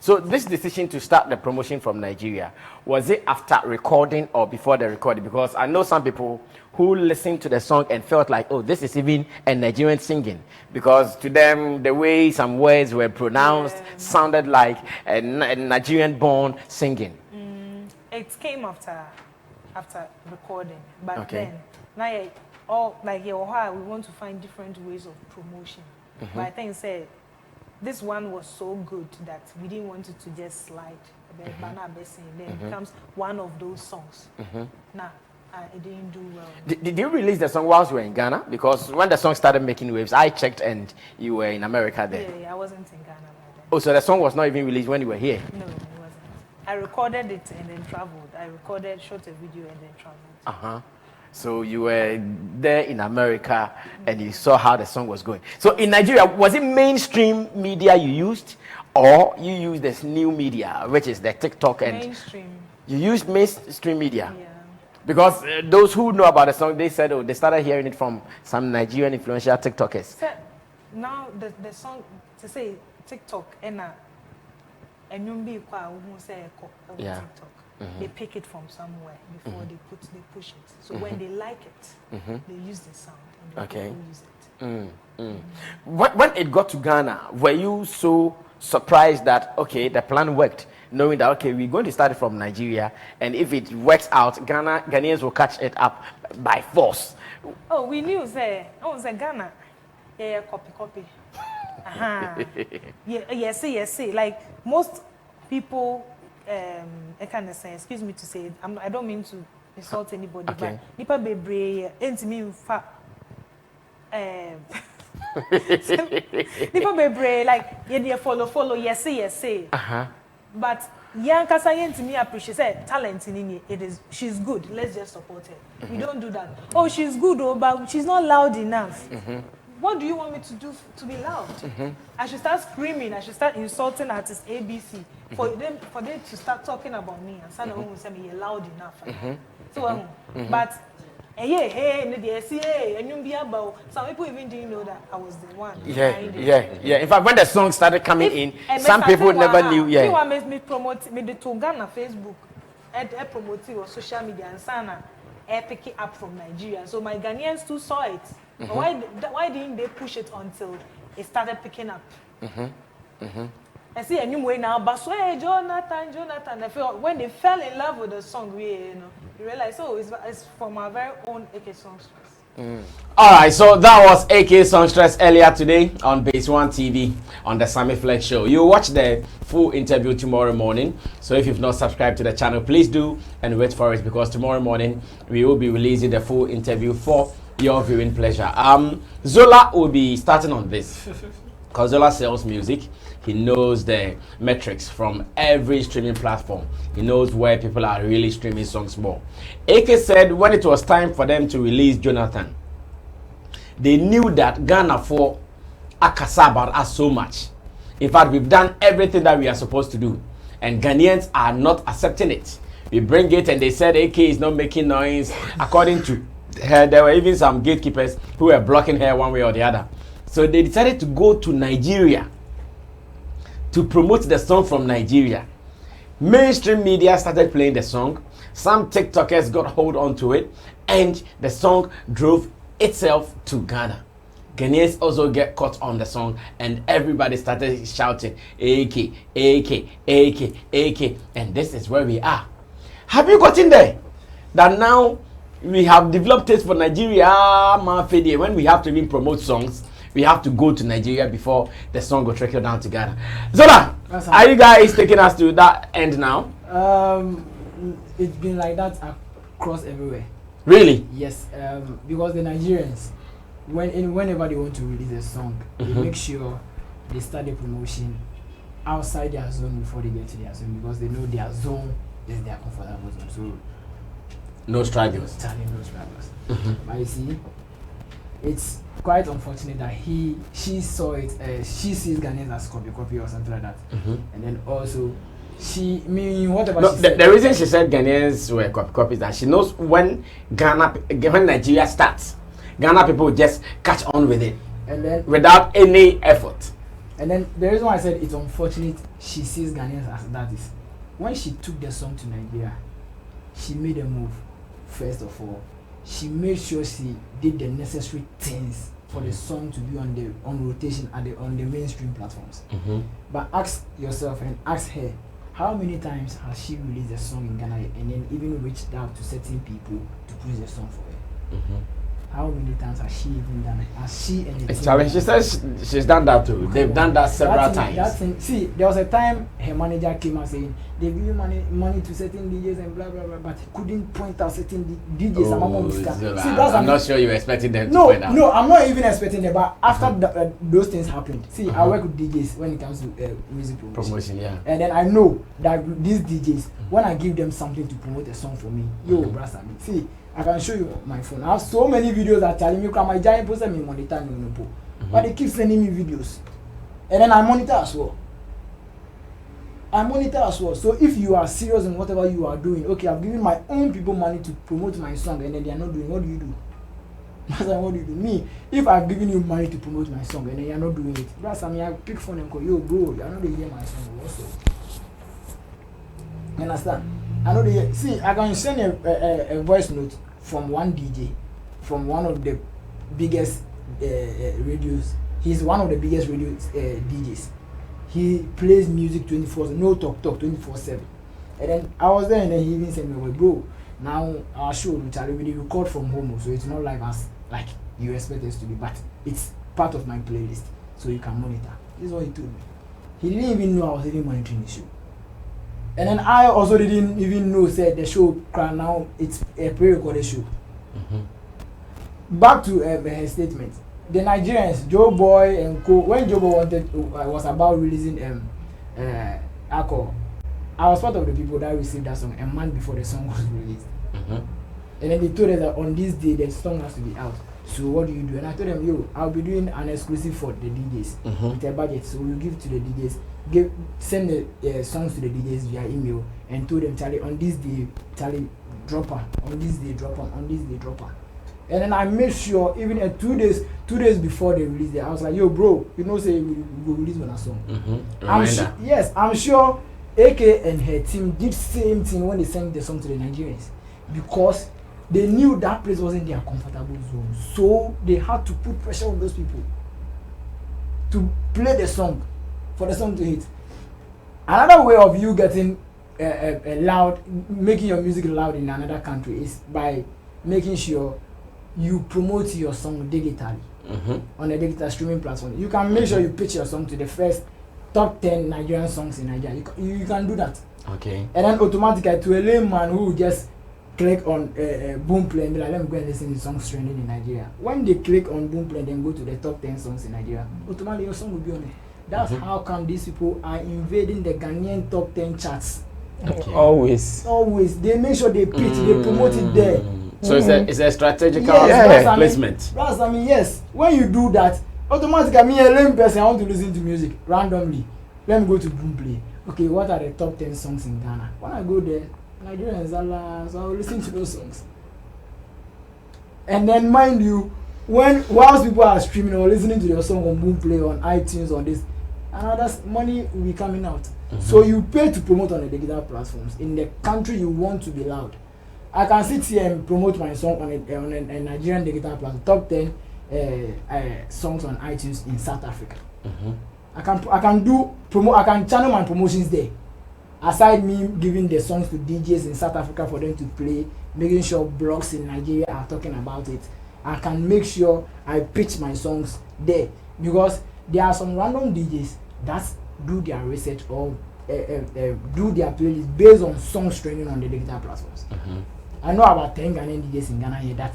So this decision to start the promotion from Nigeria, was it after recording or before the recording? Because I know some people who listened to the song and felt like, oh, this is even a Nigerian singing. Because to them, the way some words were pronounced sounded like a Nigerian-born singing.
It came after recording. But then, we want to find different ways of promotion. But I think this one was so good that we didn't want it to just slide. Then it becomes one of those songs. It didn't do well.
Did you release the song whilst you were in Ghana? Because when the song started making waves, I checked and you were in America then.
Yeah, I wasn't in Ghana by then.
Oh, so the song was not even released when you were here?
No, it wasn't. I recorded it and then traveled. Shot a video and then traveled.
So you were there in America and you saw how the song was going. So in Nigeria, was it mainstream media you used, or you used this new media, which is the TikTok and
mainstream? You
used mainstream media.
Yeah.
Because those who know about the song, they said, they started hearing it from some Nigerian influential TikTokers.
So now the song, to say TikTok, and TikTok. They pick it from somewhere before they push it. So when they like it, they use the sound and they use it.
When it got to Ghana, were you so surprised that, okay, the plan worked, knowing that, okay, we're going to start it from Nigeria, and if it works out, Ghanaians will catch it up by force?
Oh, we knew, Ghana. Yeah, copy. Yes. Like most people, I kind of say, excuse me to say it, I don't mean to insult anybody.
Okay.
But nipa bebre entimi mfa nipa bebre like you follow yes say. But young kasa entimi appreciate say talent in it is she's good. Let's just support her. We don't do that. Oh, she's good, but she's not loud enough. What do you want me to do to be loud? I should start screaming. I should start insulting artist ABC for them to start talking about me and start will say me you're loud enough. So, but some people even didn't know that I was the one.
Yeah. In fact, when the song started coming in, some people never knew. Yeah.
You want me promote me the Tonga Facebook, and promote it on social media and sana. Pick it up from Nigeria. So my Ghanaians too saw it. But why didn't they push it until it started picking up? I see a new way now, but so hey, Jonathan. I feel when they fell in love with the song, you realize it's from our very own AK Songstress.
All right, so that was AK Songstress earlier today on Base One TV on the Sammy Flex Show. You watch the full interview tomorrow morning. So if you've not subscribed to the channel, please do and wait for it because tomorrow morning we will be releasing the full interview for your viewing pleasure. Zola will be starting on this because Zola sells music. He knows the metrics from every streaming platform. He knows where people are really streaming songs more. AK said when it was time for them to release Jonathan, they knew that Ghana for akasa about us so much. In fact, we've done everything that we are supposed to do, and Ghanaians are not accepting it. We bring it, and they said AK is not making noise. According to her, there were even some gatekeepers who were blocking her one way or the other. So they decided to go to Nigeria to promote the song from Nigeria. Mainstream media started playing the song. Some TikTokers got hold onto it, and the song drove itself to Ghana. Ghanaians also get caught on the song, and everybody started shouting AK, AK, AK, AK, and this is where we are. Have you gotten there? That now we have developed taste for Nigeria, when we have to even promote songs, we have to go to Nigeria before the song will trickle down to Ghana. Zola, are you guys taking us to that end now?
It's been like that across everywhere.
Really?
Yes, because the Nigerians, whenever they want to release a song, they make sure they start the promotion outside their zone before they get to their zone because they know their zone is their comfortable zone. So
no struggles.
No struggles. But you see, it's quite unfortunate that she saw it. She sees Ghanaians as copy or something like that, and then also whatever. No,
the reason she said Ghanaians were copy is that she knows when Nigeria starts, Ghana people just catch on with it,
and then
without any effort.
And then the reason why I said it's unfortunate she sees Ghanaians as that is when she took the song to Nigeria, she made a move. First of all, she made sure she did the necessary things for the song to be on rotation on the mainstream platforms. But ask yourself and ask her, how many times has she released a song in Ghana and then even reached out to certain people to push the song for her? How many times has she even done it? Has she and the team?
She says she's done that too. They've done that several times.
See, there was a time her manager came out saying they give you money to certain DJs and blah blah blah, but he couldn't point out certain DJs.
I'm not sure you were expecting them to point out.
No, I'm not even expecting them. But after those things happened, see, I work with DJs when it comes to music promotion.
Yeah.
And then I know that these DJs, when I give them something to promote a song for me, brother, see. I can show you my phone. I have so many videos that telling me my giant poster me monitor but they keep sending me videos, and then I monitor as well. So if you are serious in whatever you are doing, okay, I've given my own people money to promote my song, and then they are not doing. What do you do? What do you do? Me, if I've given you money to promote my song, and then you are not doing it, that's I mean I pick phone and call yo bro, you are not hear my song also. You understand? I know they see. I can send a voice note from one DJ, from one of the biggest radios. He's one of the biggest radio DJs. He plays music 24/7, no talk 24/7. And then I was there, and then he even said, "Me, bro, now our show we record from home, so it's not like us like you expect us to be, but it's part of my playlist, so you can monitor." This is what he told me. He didn't even know I was even monitoring the show. And then I also didn't even know said the show now it's a pre-recorded show. Back to her statement. The Nigerians, Joe Boy and Co. When Joe Boy was about releasing alcohol, I was part of the people that received that song a month before the song was released. And then they told us that on this day the song has to be out. So what do you do? And I told them, yo, I'll be doing an exclusive for the DJs with a budget. So we'll give to the DJs, send the songs to the DJs via email, and told them, Charlie, on this day, Charlie, drop on this day, drop on this day, drop on. And then I made sure even 2 days before they released it, I was like, yo, bro, you know, say we will release one song. I'm sure AK and her team did same thing when they sent the song to the Nigerians, because they knew that place wasn't their comfortable zone. So they had to put pressure on those people to play the song, for the song to hit. Another way of you getting loud, making your music loud in another country is by making sure you promote your song digitally on a digital streaming platform. You can make sure you pitch your song to the first top 10 Nigerian songs in Nigeria. You can do that.
Okay.
And then automatically, to a layman who just click on Boomplay and be like, let me go and listen to songs trending in Nigeria. When they click on Boomplay and then go to the top 10 songs in Nigeria, automatically your song will be on it. That's how come these people are invading the Ghanaian top 10 charts.
Okay. Always.
They make sure they pitch, they promote it there.
So it's a strategical placement.
Yes. When you do that, automatically, me a lame person, I want to listen to music randomly. Let me go to Boomplay. Okay, what are the top 10 songs in Ghana? When I go there, Nigerians are so I will listen to those songs. And then mind you, whilst people are streaming or listening to your song on Boomplay, on iTunes, on this, another money will be coming out. So you pay to promote on the digital platforms. In the country you want to be loud. I can sit here and promote my song on a Nigerian digital platform, top 10 songs on iTunes in South Africa. I can channel my promotions there. Aside me giving the songs to DJs in South Africa for them to play, making sure blogs in Nigeria are talking about it, I can make sure I pitch my songs there, because there are some random DJs that do their research or do their playlist based on songs trending on the digital platforms. I know about 10 Ghanaian DJs in Ghana here that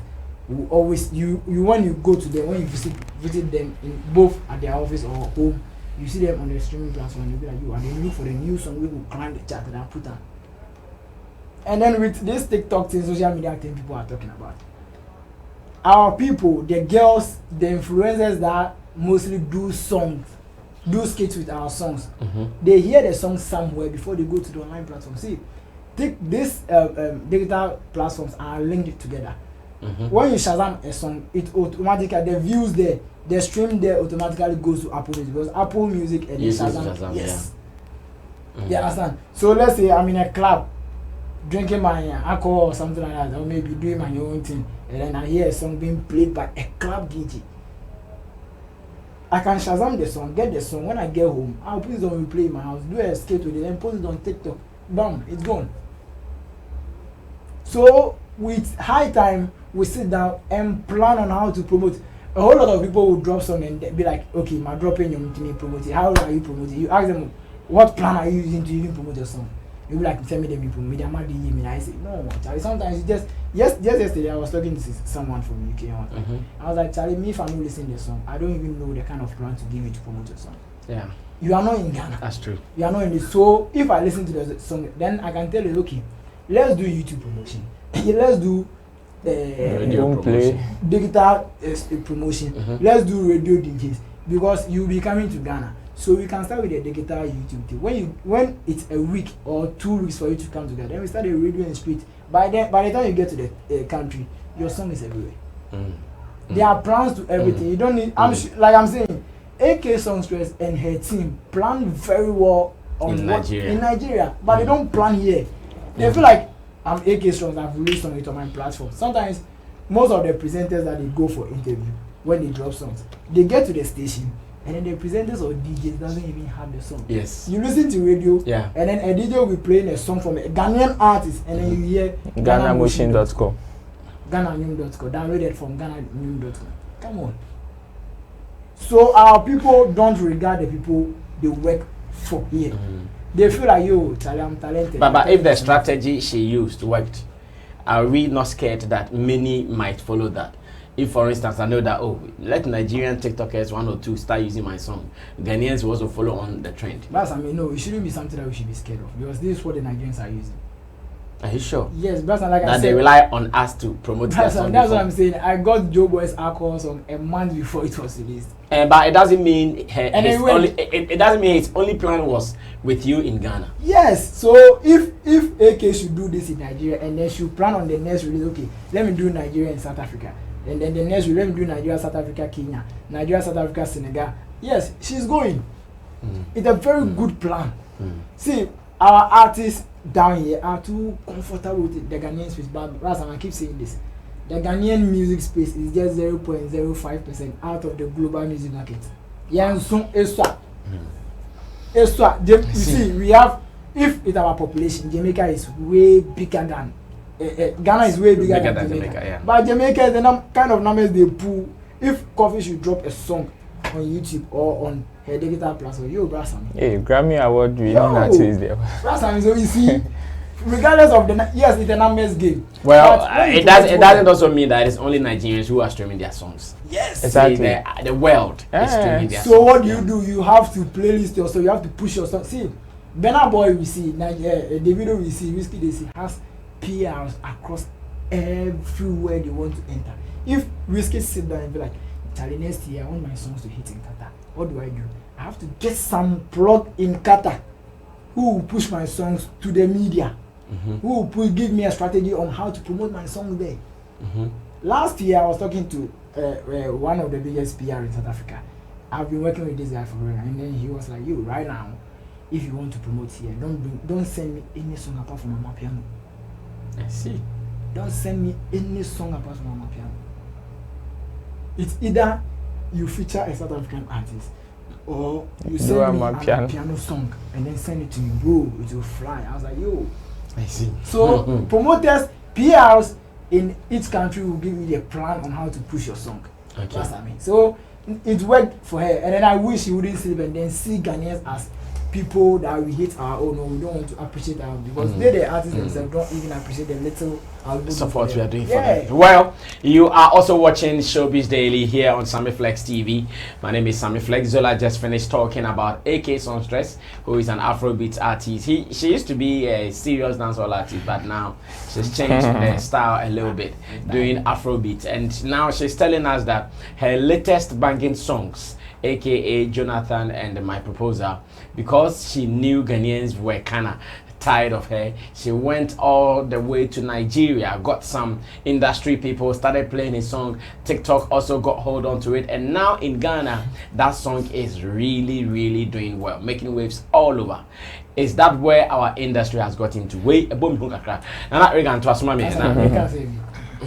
will always you when you go to them, when you visit them in both at their office or home, you see them on the streaming platform, you'll be like, you and they look for the new song, we will climb the chart and I put on. And then with this TikTok thing, social media thing people are talking about, our people, the girls, the influencers that mostly do skits with our songs, they hear the song somewhere before they go to the online platform. See, these digital platforms are linked together. When you Shazam a song, it automatically, the views there, the stream there automatically goes to Apple Music, because Apple Music and Shazam, yes. You understand? So let's say I'm in a club drinking my alcohol or something like that, or maybe doing my own thing, and then I hear a song being played by a club DJ. I can Shazam the song, get the song. When I get home, I'll put it on replay in my house, do a skate with it, and post it on TikTok. Bam, it's gone. So with high time, we sit down and plan on how to promote. A whole lot of people will drop song and be like, okay, my dropping your meeting promote it. How are you promoting? You ask them, what plan are you using to even promote your song? You'll be like, tell me them you promote. I say, no, Charlie. Sometimes you just yesterday I was talking to someone from UK. I was like, Charlie, me if I'm not listening to the song, I don't even know the kind of plan to give you to promote your song.
Yeah.
You are not in Ghana.
That's true.
You are not in this. So if I listen to the song, then I can tell you, okay, let's do YouTube promotion. Let's do
radio promotion.
Digital promotion. Let's do radio DJs, because you'll be coming to Ghana. So we can start with the digital YouTube thing. When it's a week or 2 weeks for you to come together, then we start a radio and street. By the time you get to the country, your song is everywhere. There are plans to everything. You don't need. I'm saying, AK Songstress and her team plan very well in Nigeria, but they don't plan here. They feel like I'm AK Songstress, I've released on it on my platform. Sometimes most of the presenters that they go for interview, when they drop songs, they get to the station and then the presenters or DJs doesn't even have the song.
Yes.
You listen to radio, and then a DJ will be playing a song from a Ghanaian artist, and then you hear
GhanaMotion.com.
GhanaNews.com, downloaded from GhanaNews.com. Come on. So our people don't regard the people they work for here. they feel like you, Charlie, I'm talented.
But if the strategy she used worked, are we not scared that many might follow that? If, for instance, I know that, let Nigerian TikTokers 1 or 2 start using my song, Ghanaians will also follow on the trend.
But I mean, no, it shouldn't be something that we should be scared of, because this is what the Nigerians are using.
Are you sure?
Yes, but like I said,
they rely on us to promote their song.
That's what I'm saying. I got Joe Boy's alcohol song a month before it was released.
But it doesn't mean it doesn't mean its only plan was with you in Ghana.
Yes. So if AK should do this in Nigeria and then should plan on the next release, okay, let me do Nigeria and South Africa. And then the next release, let me do Nigeria, South Africa, Kenya, Nigeria, South Africa, Senegal. Yes, she's going. It's a very good plan. See, our artists down here are too comfortable with the Ghanaian space, but I keep saying this. The Ghanaian music space is just 0.05% out of the global music market. You see, we have, if it's our population, Jamaica is way bigger than Ghana is way bigger than Jamaica. Yeah. But Jamaica, the kind of numbers they pull. If Coffee should drop a song on YouTube or on her digital platform, Brasam.
Hey, Grammy Award winning artist there.
Brasam, so you see, regardless of yes, it's a numbers game.
Well, it doesn't also mean that it's only Nigerians who are streaming their songs.
Yes,
exactly. The world is streaming their songs.
So what do? You have to playlist your song. You have to push your song. See, Burna Boy we see, Davido we see, Whiskey they see has PRs across everywhere they want to enter. If Whiskey sit down and be like, Charlie, next year I want my songs to hit in Qatar. What do? I have to get some plug in Qatar who will push my songs to the media, who will give me a strategy on how to promote my song there. Last year I was talking to one of the biggest PR in South Africa. I've been working with this guy for a while, and then he was like, "You right now, if you want to promote here, don't send me any song apart from Mama Piano."
I see.
Don't send me any song apart from Mama Piano. It's either you feature a South African artist or you send me a piano song and then send it to me, bro. It will fly. I was like, yo.
I see.
So promoters, PRs in each country will give you the plan on how to push your song.
Okay.
That's what I mean. So it worked for her, and then I wish she wouldn't sleep and then see Ghanaians as people that we hate our own, or we don't want to appreciate our own, because they the artists themselves don't even appreciate the little
support we are doing for them. Well, you are also watching Showbiz Daily here on Sammy Flex TV. My name is Sammy Flex. Zola just finished talking about AK Songstress, who is an Afrobeat artist. She used to be a serious dancehall artist, but now she's changed her style a little bit, doing Afrobeat, and now she's telling us that her latest banging songs, aka Jonathan and My Proposal, because she knew Ghanaians were kinda tired of her, she went all the way to Nigeria, got some industry people, started playing his song. TikTok also got hold on to it, and now in Ghana that song is really doing well, making waves all over. Is that where our industry has got into? Wait, a boom kakra.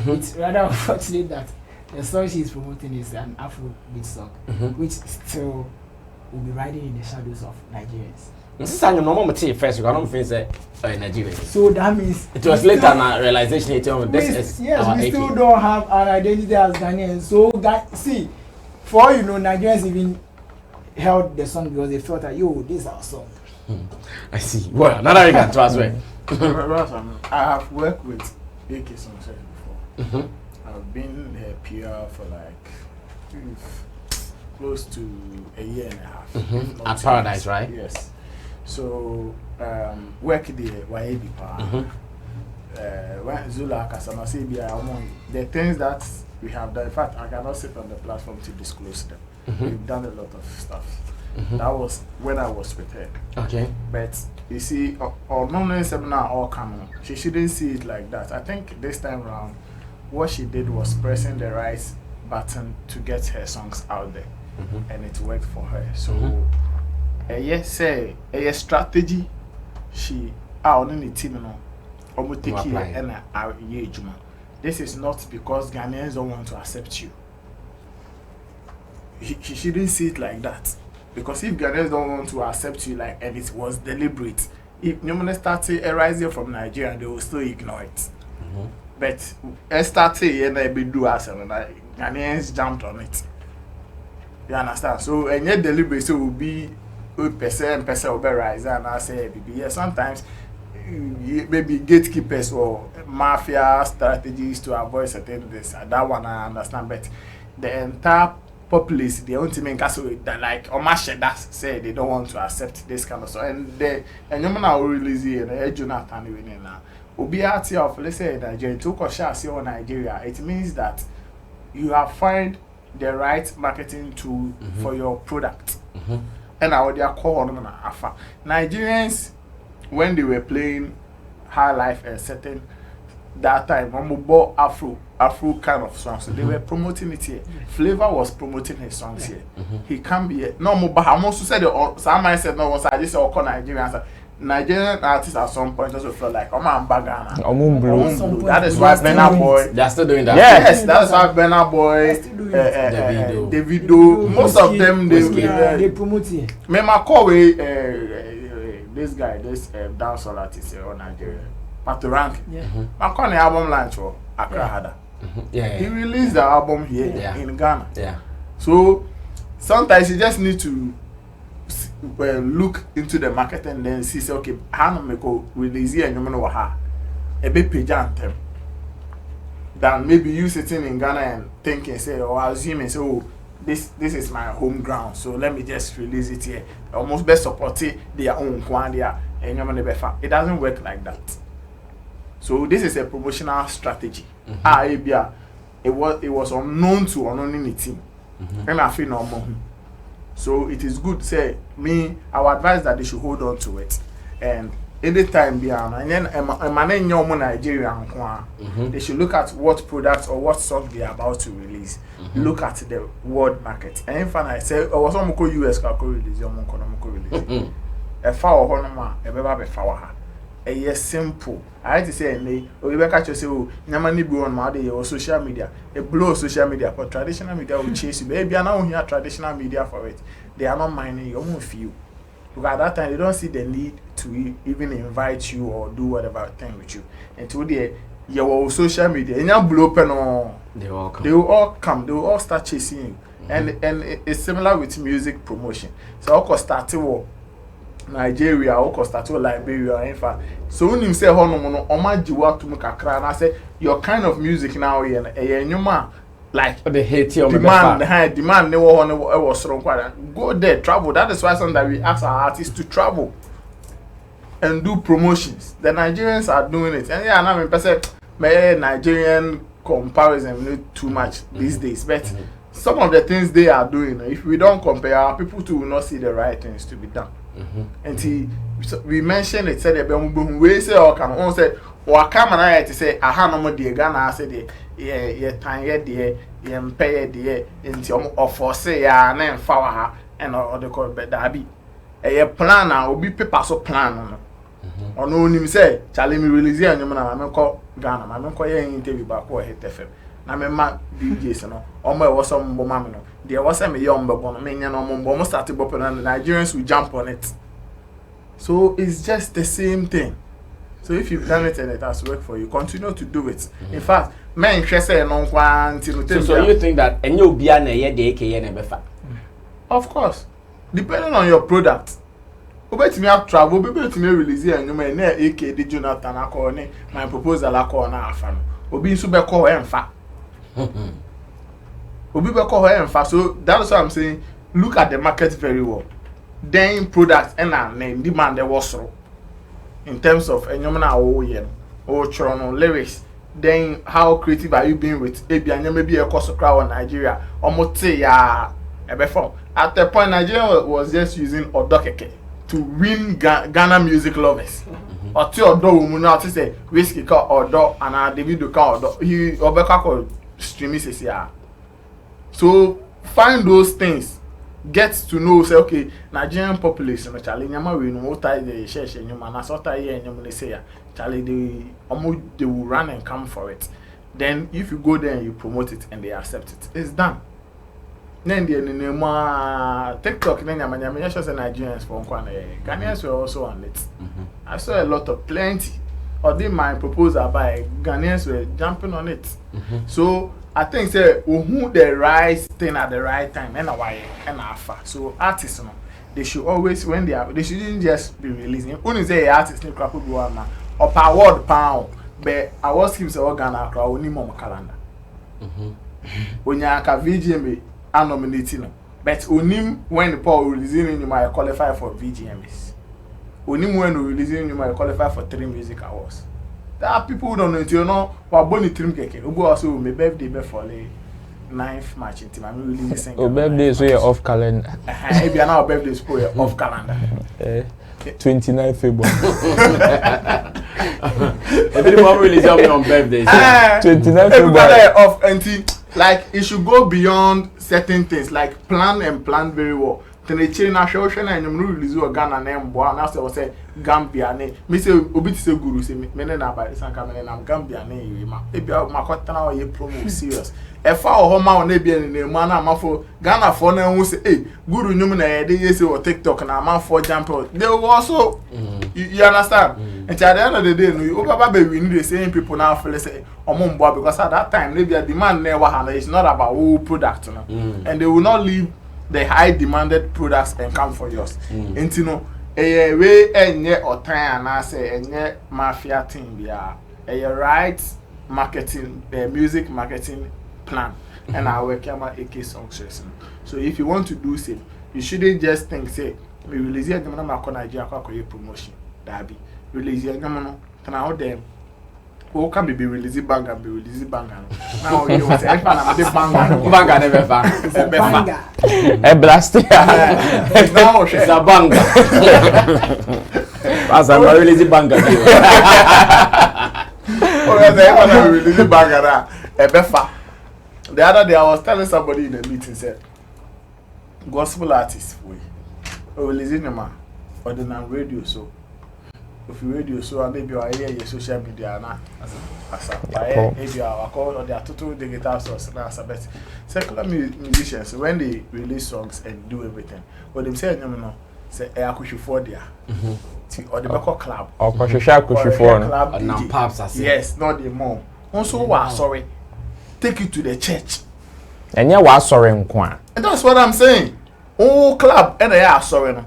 It's rather unfortunate that the song she's promoting is an Afrobeat song, which still will be riding in the shadows of Nigerians.
This is a normal material first. I don't think Nigeria.
So that means
it was later a realization this is
yes, we still don't have an identity as Ghanaians. So see, for you know, Nigerians even held the song because they felt that this is our song.
I see. Well, another regard to as well.
I have worked with AK Songstress before. I've been a PR for like close to a year and a half.
At Paradise, right?
Yes. So work there, YAB power. When Zula Kasama say the things that we have done. In fact, I cannot sit on the platform to disclose them. We've done a lot of stuff. That was when I was with her.
Okay.
But you see, or no seminar all come. She shouldn't see it like that. I think this time around, what she did was pressing the right button to get her songs out there, and it worked for her. So. A strategy she on the team and this is not because Ghanaians don't want to accept you. She shouldn't see it like that, because if Ghanaians don't want to accept you, like, and it was deliberate, if Newman started arising from Nigeria, they will still ignore it. But I started and I be do as and Ghanaians jumped on it. You understand? So and yet deliberate will be person will rise and I say yeah, sometimes maybe gatekeepers or mafia strategies to avoid certain this. That one I understand, but the entire populace, the only thing that like Shatta say they don't want to accept this kind of stuff, and you now release it. Jonathan winning now. Obiati of let's say Nigeria to Koshasi or Nigeria, it means that you have find the right marketing tool for your product. And I would call on Afa. Nigerians, when they were playing High Life and certain that time, bought Afro kind of songs, so they were promoting it here. Flavor was promoting his songs here. He can't be here. No more, but I also said somebody said no, I just said Nigerians. Nigerian artists at some point also felt like I'm Bagana. That is why Burna Boy.
They're still doing that.
Yes, that's why Burna Boy, Davido, most of them they
promote it.
Me ma call this guy, this dancehall artist here in Nigeria, Pato Rank. Ma call the album launch for Accra Hada. He released the album here in Ghana. So sometimes you just need to look into the market and then see, say, okay, how no make release here and you know ha a bit page anthem. Than maybe you sitting in Ghana and thinking, say, or assuming, say, oh, this is my home ground, so let me just release it here. Almost best support it their own quandia and it doesn't work like that. So this is a promotional strategy. It was unknown to unknown team. And I feel normal. So it is good. Say me, I would advise that they should hold on to it, and anytime beyond, and then Nigeria, they should look at what products or what song they are about to release. Look at the world market. And if I say, oh, some US release, release. A foul honor, a baby foul. Yes, simple. I had to say, we catch you say, oh, Yamani blow on my day or social media. A blow social media, but traditional media will chase you. Maybe I now hear traditional media for it. They are not minding your own feel. Because at that time, they don't see the need to even invite you or do whatever thing with you. And today, your social media, and you blow pen on. They will all come. They will all start chasing you. And it's similar with music promotion. So I'll start to Nigeria or Costa Rica, Liberia, in fact. So when you say hono omajiwa to mukakra, and I say your kind of music now here, like
the hate you
demand they was strong. Go there, travel. That is why sometimes we ask our artists to travel and do promotions. The Nigerians are doing it, and yeah, I mean, person, Nigerian comparison not too much these days, but some of the things they are doing, if we don't compare, people too will not see the right things to be done. And we mentioned it, said we say or can on say or come and I to say aha no more the Ghana said yeah time there pay there into or for say ya na fa ha and or the call but that be a plan na obi paper so plan no or no nim say challenge me release and you na me call Ghana ma me call ya interview back or hit FM na me ma DJs no o ma was some bomb no there was a me young boy no me nya no mo start bopping and the Nigerians will jump on it. So it's just the same thing. So if you've done it and it has worked for you, continue to do it. In fact, men so
you think that any obia na ye de eke na befa?
Of course. Depending on your product. Obeti me have travel, obeti me release and you may na eke de Jonathan akọ my proposal akọ na afa no. Obi nso be call emfa. Obi be call emfa. So that's what I'm saying. Look at the market very well. Then products and name demand the was in terms of lyrics. Then how creative are you being with maybe a cost of crowd in Nigeria almost say at the point Nigeria was just using Odokeke to win Ghana music lovers. Or two Odo not to say whiskey call Odo and David call Odo he Obeka streaming says yeah. So find those things. Get to know say okay Nigerian population actually nyama we know what the share nyama na sort here nyama say actually they will run and come for it. Then if you go there and you promote it and they accept it, it's done. Then the TikTok nyama just say Nigerians for Ghanaians were also on it. I saw a lot of plenty. Or they might proposal by Ghanaians were jumping on it. So I think say who the right thing at the right time and why and alpha. So artists they should always when they shouldn't just be releasing. Only say artist ni crap go on man. Or per award pound, but award schemes organ akra oni mom calendar. Onya ka VGMA are nominating, but onim when the power releasing you might qualify for VGMAs. Onim when releasing you might qualify for 3 music awards. There are people who don't know until you know what boni trim keke. Ubu also my birthday before the 9th March in time. I'm releasing single.
Oh, birthday so you're off calendar.
Maybe now birthday is off calendar.
29 February.
Everyone release on birthdays.
29 February
off until like it should go beyond certain things like plan very well. Then they change na show and you release your Ghana name boy and after say Gambia ne me say obi say guru say me na ba sanka me na Gambia ne you ma e bia makota na ye promo serious e fa o ma on e bia ne mu na amafo Ghana for na hu say eh guru nyum na ye dey say o TikTok na amafo jump they will also you understand and at the end of the day no you baba be win the same people now feel say omombo because at that time maybe a demand never hand it's not about who product no and they will not leave the high demanded products and come for yours. Enti no we enye otan na say enye mafia thing bia right marketing music marketing plan and I work am AK Songstress. So if you want to do same you shouldn't just think say we release your na ma ko Nigeria kwa promotion that be release your no tana them who can be releasing banger now you say if na the banger never banger
e blast
now
it's a banger as I'm releasing banger
oh yeah they releasing banger e befa the other day I was telling somebody in a meeting said gospel artists we releasing them on the radio so if you radio so maybe I hear your social media na as maybe I call or they are total digital source na but secular musicians when they release songs and do everything what them say no say I could for there or the back club
or club
now pops as
yes not the mom also was sorry take you to the church
and you was sorry nkwa
and that's what I'm saying oh club and they are sorry no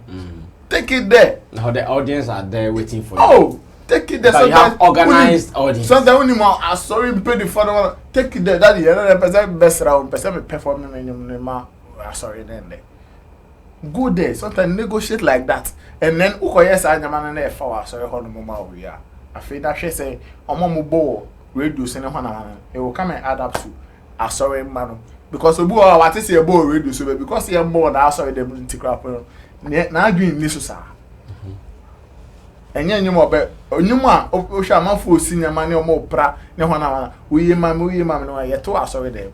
take it there.
Now the audience are there waiting for you.
Oh, take it there.
So you have organized audience.
Sometimes when you are sorry, pay the fund. Take it there. That is another person best round. Person performing in your sorry then there. Go there. Sometimes negotiate like that, and then yes, I am an there for sorry how the moment we are. I feel that she say, "Omo bo radio send it will come and add up to a sorry man because we what is your bo radio so because you are more than sorry they bring to crap." Na doing this sir. Enye nyumo be onyuma o hwa amafo sinya mane o mo pra ne ho na we ma no ye to asori dem.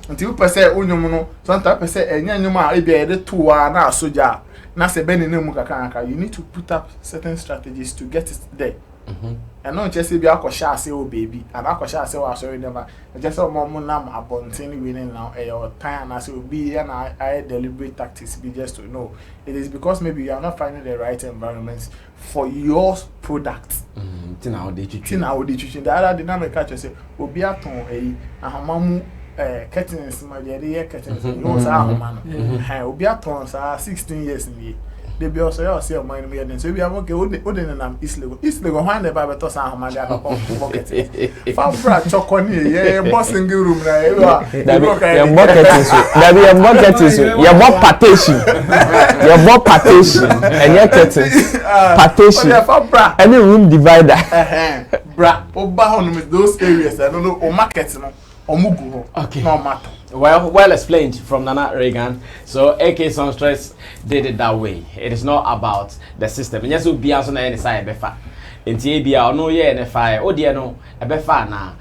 Nti u pese onyum no santa pese enye nyuma e bia ye de to a na asoja na se be ne mu kaka you need to put up certain strategies to get it there. And not just be akosha say o baby and akosha say o asori dem just o mo nam abontin winning now e your time na say obi and I deliberate tactics be just to know it is because maybe you are not finding the right environment for your product.
Tina odi
chichi the other dynamic catch say obi aton ahamamu curtains ma dey curtains you know say ahoma no obi aton sa 16 years in they be also you see mind me then so we are okay odin na East Lagos when the Bible to say ahoma dey pocket fa fra chokoni ye boss single room na you your partition
and your curtains partition any room divider
bra oba honum those areas I don't know o market no omugu
okay
no matter.
Well explained from Nana Reagan. So AK Songstress did it that way. It is not about the system. And yes, will be also na any side befa. Inti bia no ye na fa. O dear no befa na.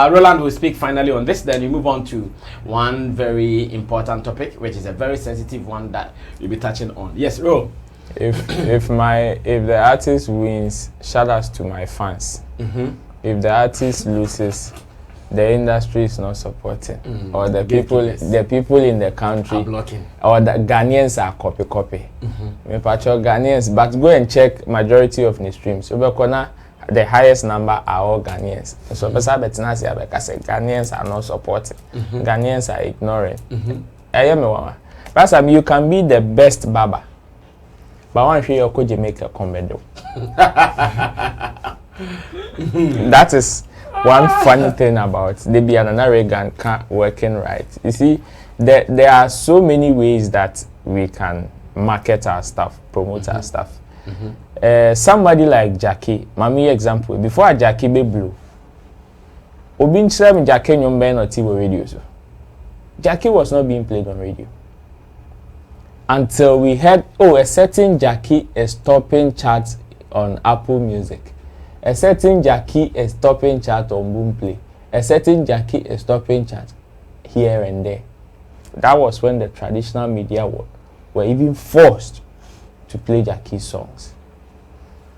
Roland will speak finally on this. Then we move on to one very important topic, which is a very sensitive one that we'll be touching on. Yes, Ro.
If the artist wins, shout outs to my fans. If the artist loses, the industry is not supporting, or the people in the country
are blocking,
or the Ghanaians are copy. Me patrol Ghanaians, but go and check majority of the streams. So the highest number are all Ghanaians. So Ghanaians are not supporting. Ghanaians are ignoring. Pastor, you can be the best barber, but one day you could Jamaica comedy. That is one funny thing about the another Reagan working right. You see, there are so many ways that we can market our stuff, promote our stuff. Somebody like Jackie, Mami example, before Jackie be blue, Obin Shem Jackie Nyomben or TV radio. So Jackie was not being played on radio until we heard, oh, a certain Jackie is topping charts on Apple Music. A certain Jackie is topping chart on Boomplay. A certain Jackie is topping chart here and there. That was when the traditional media were even forced to play Jackie's songs.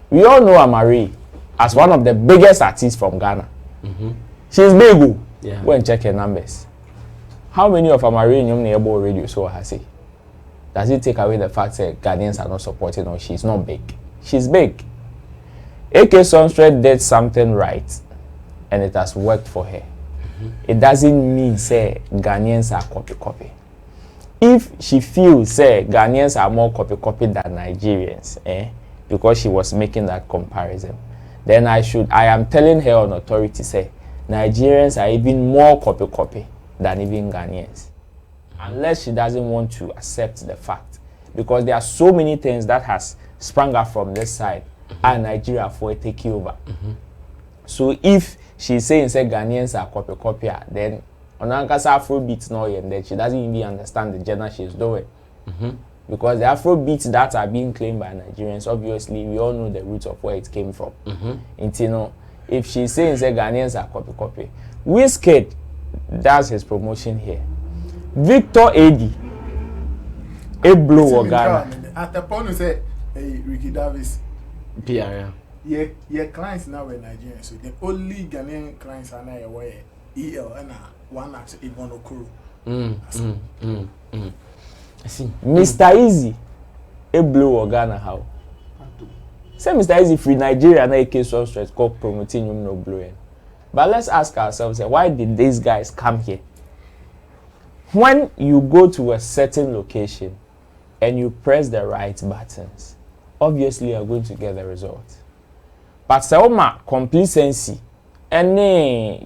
We all know Amari as one of the biggest artists from Ghana. She's big. Yeah. Go and check her numbers. How many of Amari in your radio so has he? Does it take away the fact that Ghanaians are not supporting her? She's not big. She's big. AK Songstress did something right, and it has worked for her. It doesn't mean say Ghanaians are copy. If she feels say Ghanaians are more copy than Nigerians, because she was making that comparison, then I am telling her on authority say Nigerians are even more copy than even Ghanaians, unless she doesn't want to accept the fact, because there are so many things that has sprung up from this side. And Nigeria for take over. So if she's saying say Ghanaians are copy, then on Ankasa Afrobeats no, and then she doesn't even understand the genre she's doing. Because the Afrobeats that are being claimed by Nigerians, obviously we all know the roots of where it came from. And you know, if she's saying say Ghanaians are copy, Wizkid does his promotion here. Victor Eddy, a blow or Ghana.
At the point you say, hey, Ricky Davis.
PR.
Your clients now in Nigeria, so the only Ghanaian clients are now aware EL and one at Yvonne Okoro.
I see.
Mr. Easy, a blow or Ghana how? Say Mr. Easy free Nigeria na AK Songstress called promoting him no blowing. But let's ask ourselves, why did these guys come here? When you go to a certain location and you press the right buttons, obviously you are going to get the result. But Selma complacency, and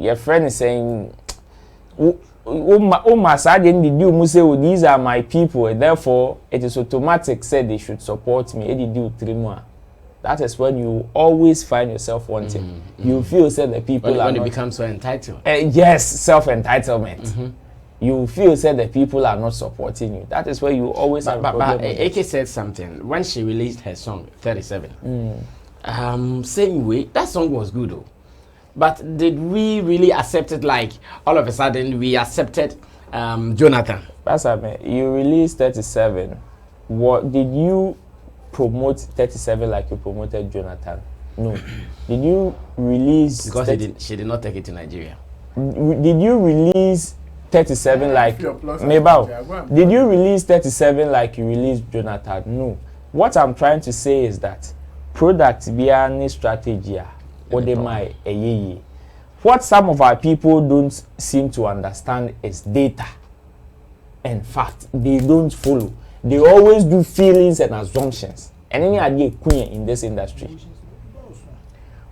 your friend is saying, these are my people, and therefore it is automatic said they should support me. That is when you always find yourself wanting. You feel said the people
when
are
when
not,
it becomes so entitled.
Yes, self-entitlement. You feel said the people are not supporting you. That is where you always have a problem.
But AK said something when she released her song 37. Same way, that song was good though. But did we really accept it like all of a sudden we accepted Jonathan?
That's what you released 37. What did you promote 37 like you promoted Jonathan? No. Did you release
because she did not take it to Nigeria?
Did you release 37 like Mabel? Did you release 37 like you released Jonathan? No. What I'm trying to say is that product be strategy or they might what some of our people don't seem to understand is data and fact. They don't follow. They always do feelings and assumptions. And any idea queen in this industry.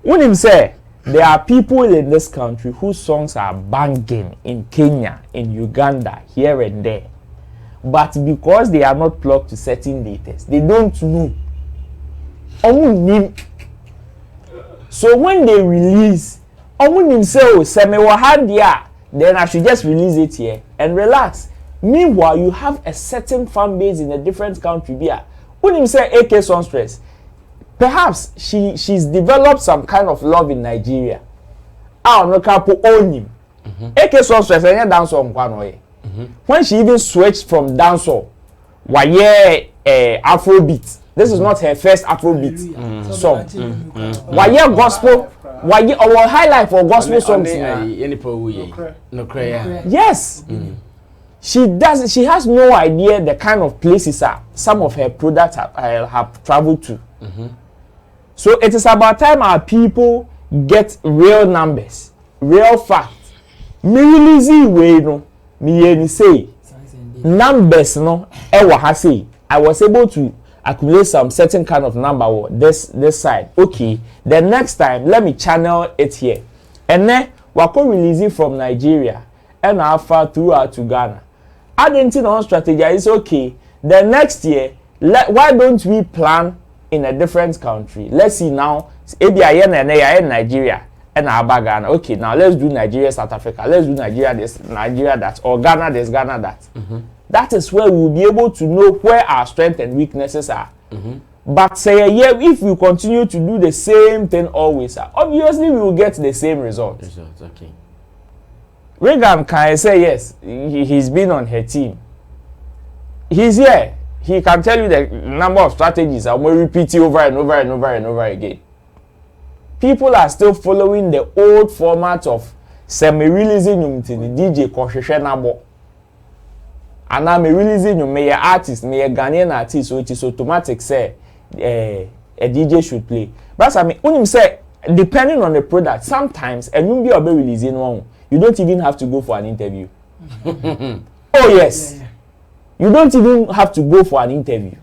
When him say there are people in this country whose songs are banging in Kenya, in Uganda, here and there. But because they are not plugged to certain data, they don't know. So when they release, then I should just release it here and relax. Meanwhile, you have a certain fan base in a different country. When you say AK Songstress, perhaps she's developed some kind of love in Nigeria. I don't know, own him. AK Songstress, any dancer when she even switched from dancehall, Afrobeat. This is not her first Afrobeat song. Gospel, our highlight for gospel songs. Yes. She has no idea the kind of places some of her products have traveled to. So it is about time our people get real numbers, real facts. Me release way no, me say numbers no ewa ha say I was able to accumulate some certain kind of number this side. Okay, the next time let me channel it here. And then we could release it from Nigeria and alpha throughout to Ghana. I didn't know strategy is okay. The next year, why don't we plan in a different country? Let's see now. ABI and Nigeria and Ghana. Okay, now let's do Nigeria, South Africa. Let's do Nigeria this, Nigeria that, or Ghana this, Ghana that. That is where we'll be able to know where our strengths and weaknesses are. But say if we continue to do the same thing always, obviously we will get the same results.
Okay.
Reagan can say yes, he's been on her team. He's here. He can tell you the number of strategies and we'll repeat it over and over and over and over again. People are still following the old format of semi-releasing the DJ Kosheshe Nabo. And I'm releasing you, may artist, may a Ghanaian artist, so it is automatic say a DJ should play. But I mean, when you say depending on the product, sometimes and you be releasing one, you don't even have to go for an interview. Oh yes, you don't even have to go for an interview.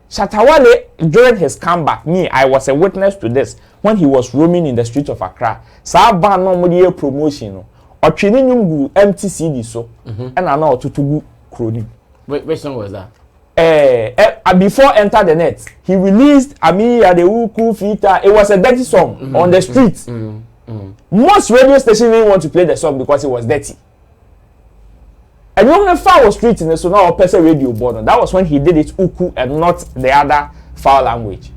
Shatta during his comeback, I was a witness to this when he was roaming in the streets of Accra. Saban no promotion. Or training you empty CD so and I know to go crony.
Which song was that?
Before Enter the Net, he released Ami Adewuku Fita. It was a dirty song on the streets. Most radio stations didn't want to play the song because it was dirty. And when the foul street in the so now person radio board, that was when he did it Uku and not the other foul language.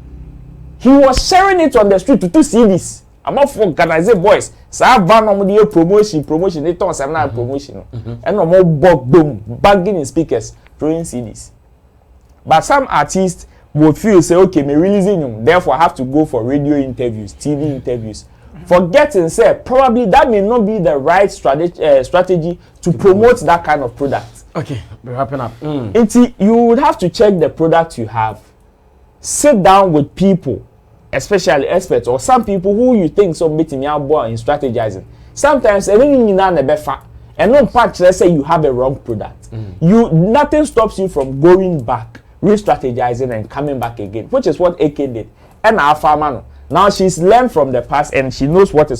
He was sharing it on the street to 2 CDs. I'm not for organize boys. So I ban on the promotion. They don't have na promotion. And no more boom, bagging in speakers, throwing CDs. But some artists would feel say, okay, me releasing them. Therefore, I have to go for radio interviews, TV interviews. Forgetting say probably that may not be the right strategy to promote that kind of product.
Okay, we're wrapping up.
You would have to check the product you have. Sit down with people, especially experts or some people who you think so meeting your boy in strategizing. Sometimes anything in and no part let's say you have a wrong product. Nothing stops you from going back, re-strategizing and coming back again, which is what AK did. And our farmer now she's learned from the past and she knows what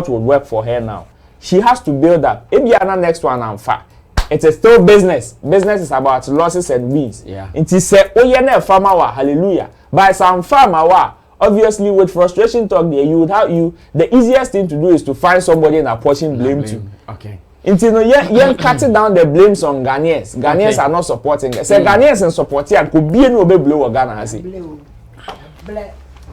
will work for her now. She has to build up. If you are next one and far. It is still business. Business is about losses and wins.
Yeah.
It is say, oh yeah, farmer wa, hallelujah. By some farmer wa, obviously with frustration talk there, the easiest thing to do is to find somebody and apportion blame to.
Okay.
Until you're cutting down the blames on Ghanaians. Ghanaians are not supporting it. Say Ghanaians and supporting and could be no blow Ghana has it.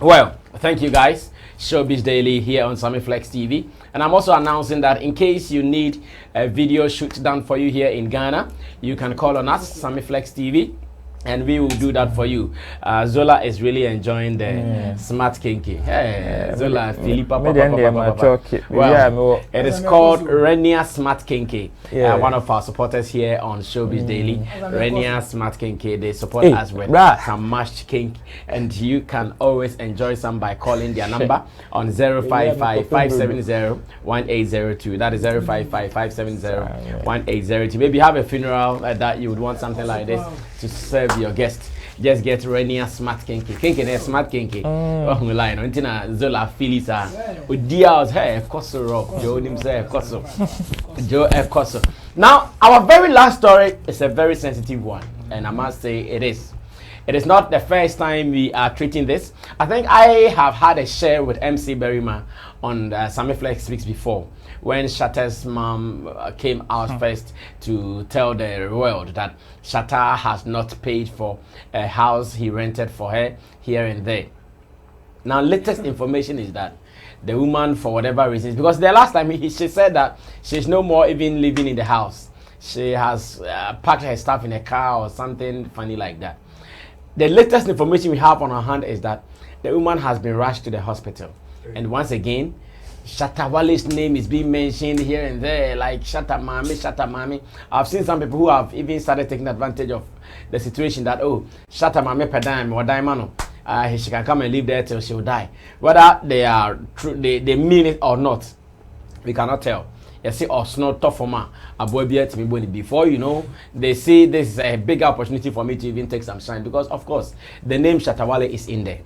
Well, thank you guys. Showbiz Daily here on Sammy Flex TV. And I'm also announcing that in case you need a video shoot done for you here in Ghana, you can call on us, Sammy Flex TV, and we will do that for you. Zola is really enjoying the smart kinky. Hey, Zola, Philippa, well, it is called Renia Smart Kinky. One of our supporters here on Showbiz Daily, Renia Smart Kinky. They support us with some mashed kink, and you can always enjoy some by calling their number on 055-570-1802. That is 055-570-1802. Maybe you have a funeral that you would want something like this to serve your guest. Just get Renia Smart Kinky. Kinky is smart kinky. Oh my line. Untina Zola Felisa. Udia's hair Koso. Joe himself Koso. Joe F. Koso. Now, our very last story is a very sensitive one, and I must say it is. It is not the first time we are treating this. I think I have had a share with MC Berima on Sammy Flex Speaks before, when Shatta's mom came out first to tell the world that Shatta has not paid for a house he rented for her here and there. Now, latest information is that the woman, for whatever reasons, because the last time she said that she's no more even living in the house. She has packed her stuff in a car or something funny like that. The latest information we have on our hand is that the woman has been rushed to the hospital. And once again, Shatta Wale's name is being mentioned here and there, like Shatta Mami, Shatta Mami. I've seen some people who have even started taking advantage of the situation that, oh, Shatta Mami Pedam or Daimano, she can come and live there till she'll die. Whether they are true, they mean it or not, we cannot tell. You see, or snow tough for ma, a boy be at me before you know, they say this is a big opportunity for me to even take some shine because, of course, the name Shatta Wale is in there.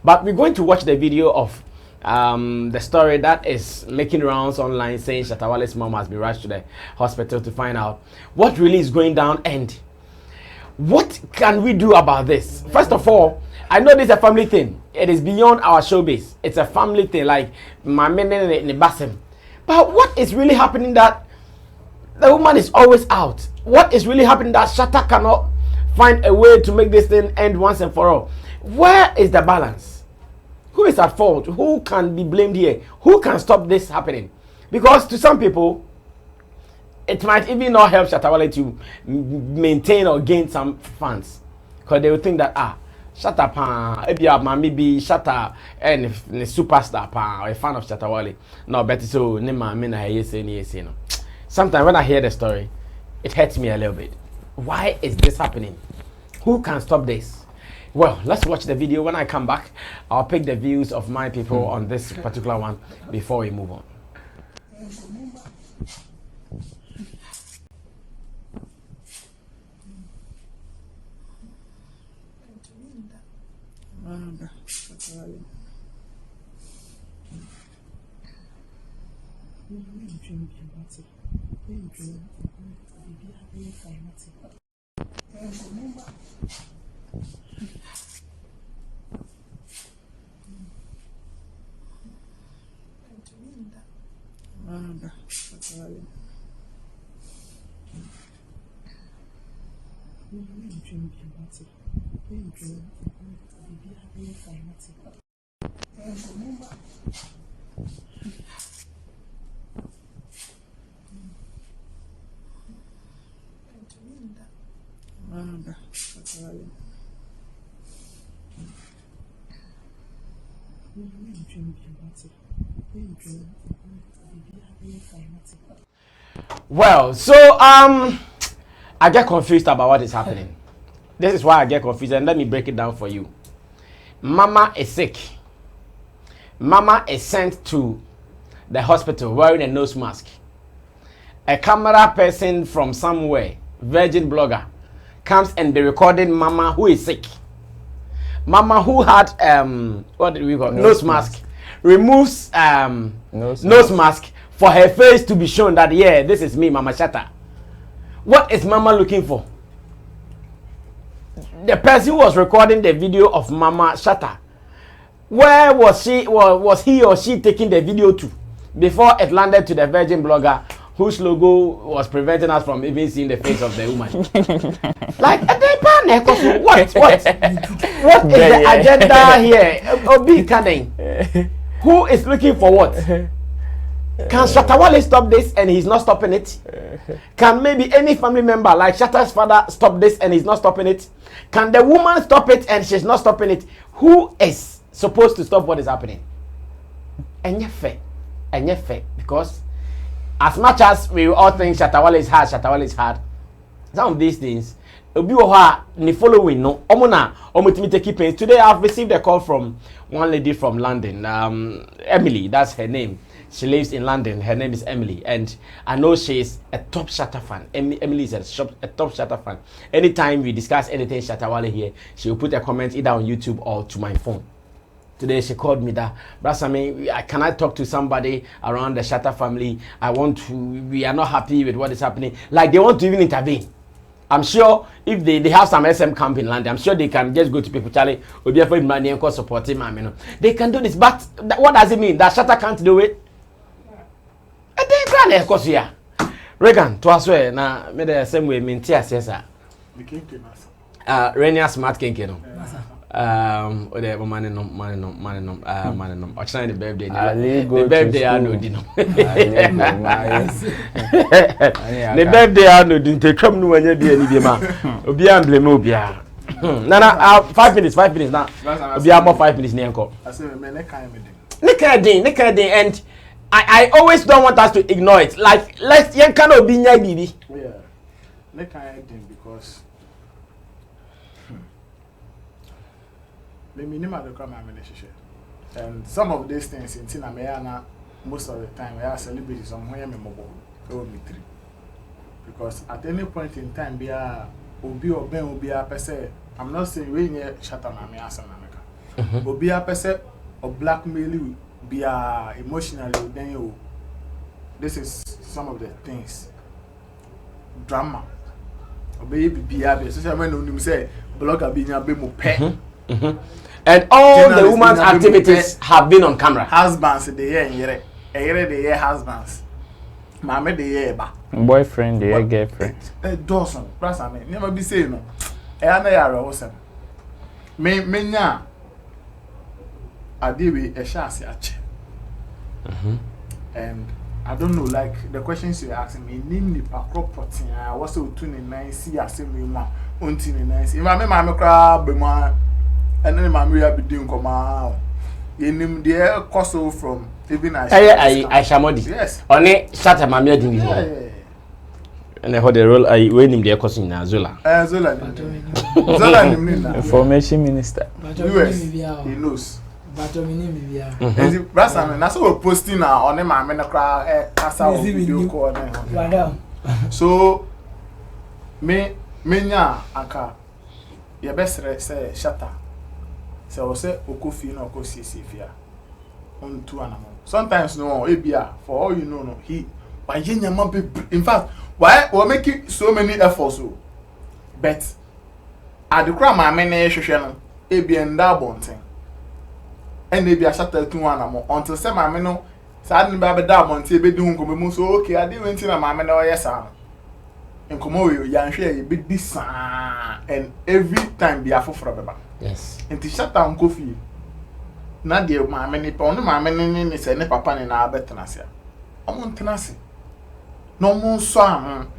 But we're going to watch the video of the story that is making rounds online saying Shatta Wale's mom has been rushed to the hospital to find out what really is going down and what can we do about this. First of all, I know this is a family thing. It is beyond our showbiz. It's a family thing, like my men in the basim. But what is really happening that the woman is always out? What is really happening that Shatta cannot find a way to make this thing end once and for all? Where is the balance? Who is at fault? Who can be blamed here? Who can stop this happening? Because to some people, it might even not help Shatta Wale to maintain or gain some fans. Because they will think that, Shatta pa, maybe Shatta and a superstar pa, or a fan of Shatta Wale. No, but so, no. Sometimes when I hear the story, it hurts me a little bit. Why is this happening? Who can stop this? Well, let's watch the video. When I come back, I'll pick the views of my people on this particular one before we move on. Well, so I get confused about what is happening. This is why I get confused, and let me break it down for you. Mama is sick. Mama is sent to the hospital wearing a nose mask. A camera person from somewhere, virgin blogger, comes and be recording Mama who is sick. Mama who had what did we call nose mask removes nose mask for her face to be shown that yeah, this is me, Mama Shatta. What is Mama looking for? The person who was recording the video of Mama Shatta, where was she? Was he or she taking the video to before it landed to the virgin blogger whose logo was preventing us from even seeing the face of the woman? Like, what is the agenda here? Obi Kaden, who is looking for what? Can Shatta Wale stop this and he's not stopping it? Can maybe any family member like Shatta's father stop this and he's not stopping it? Can the woman stop it and she's not stopping it? Who is supposed to stop what is happening? And yet fair. Because as much as we all think Shatta Wale is hard, some of these things, ni following no. Today I've received a call from one lady from London, Emily, that's her name. She lives in London. Her name is Emily, and I know she is a top Shatta fan. Emily is a top Shatta fan. Anytime we discuss anything Shatta Wale here, she will put a comment either on YouTube or to my phone. Today she called me that, Brother Sammy, can I talk to somebody around the Shatta family? We are not happy with what is happening. Like they want to even intervene. I'm sure if they have some SM camp in London, I'm sure they can just go to people, Charlie, money and support him. They can do this, but what does it mean? That Shatta can't do it? Regan, to us where now made the same way mean tears, yes, sir. Renia smart kinky, no. Or the money, or China birthday. The birthday, I know, Dino. The birthday, I know, didn't take come when you're the man. Obia and Blemobia. Nana, 5 minutes now. Obia more 5 minutes near. I said, Nick, and I always don't want us to ignore it. Like, let's young cannot be near baby.
Yeah, let I because let me name the relationship. And some of these things in Tina Mayana most of the time, I celebrate somewhere memorable. Because at any point in time, be a Obi or Ben will be a person. I'm not saying we need Shatta na me as America. Obi a person or blackmail you, be a emotionally then you. This is some of the things. Drama. Obi be a especially when you say blogger being a bit more pet.
And all the woman's activities have been on camera.
Husbands the year, a year the year husbands. Mamma the year ba.
Boyfriend the year girlfriend.
Dawson, press I mean, never be saying no. I know awesome. Me nya. I deal with a chance and I don't know, like the questions you're asking me, name the property. I was so 29 see as same woman, 29. If I make my crab, and then my will be doing come out. You name the cost from even
I Shamodi.
Yes.
Only Shatta Mamia didn't know. And I heard the role I win him the cousin in Zola.
Zola. Zola,
information minister.
US. He knows. That's what we're posting now on my video call. So, me nya aka your best say Shatta. So say okofi no okosi sefia. On two animal. Sometimes no ebia for all you know no he why in fact why we making so many efforts but at the crowd my men hwehwe no ebia nda bonten. And maybe I Shatta to one more until some I know sadly by the dam until be doing come so okay I didn't think my man yes and come over you share a bit this and every time be a for
yes
and to Shatta and coffee not dear my many pound my men is a papa in our betenasia on tenacity no more swan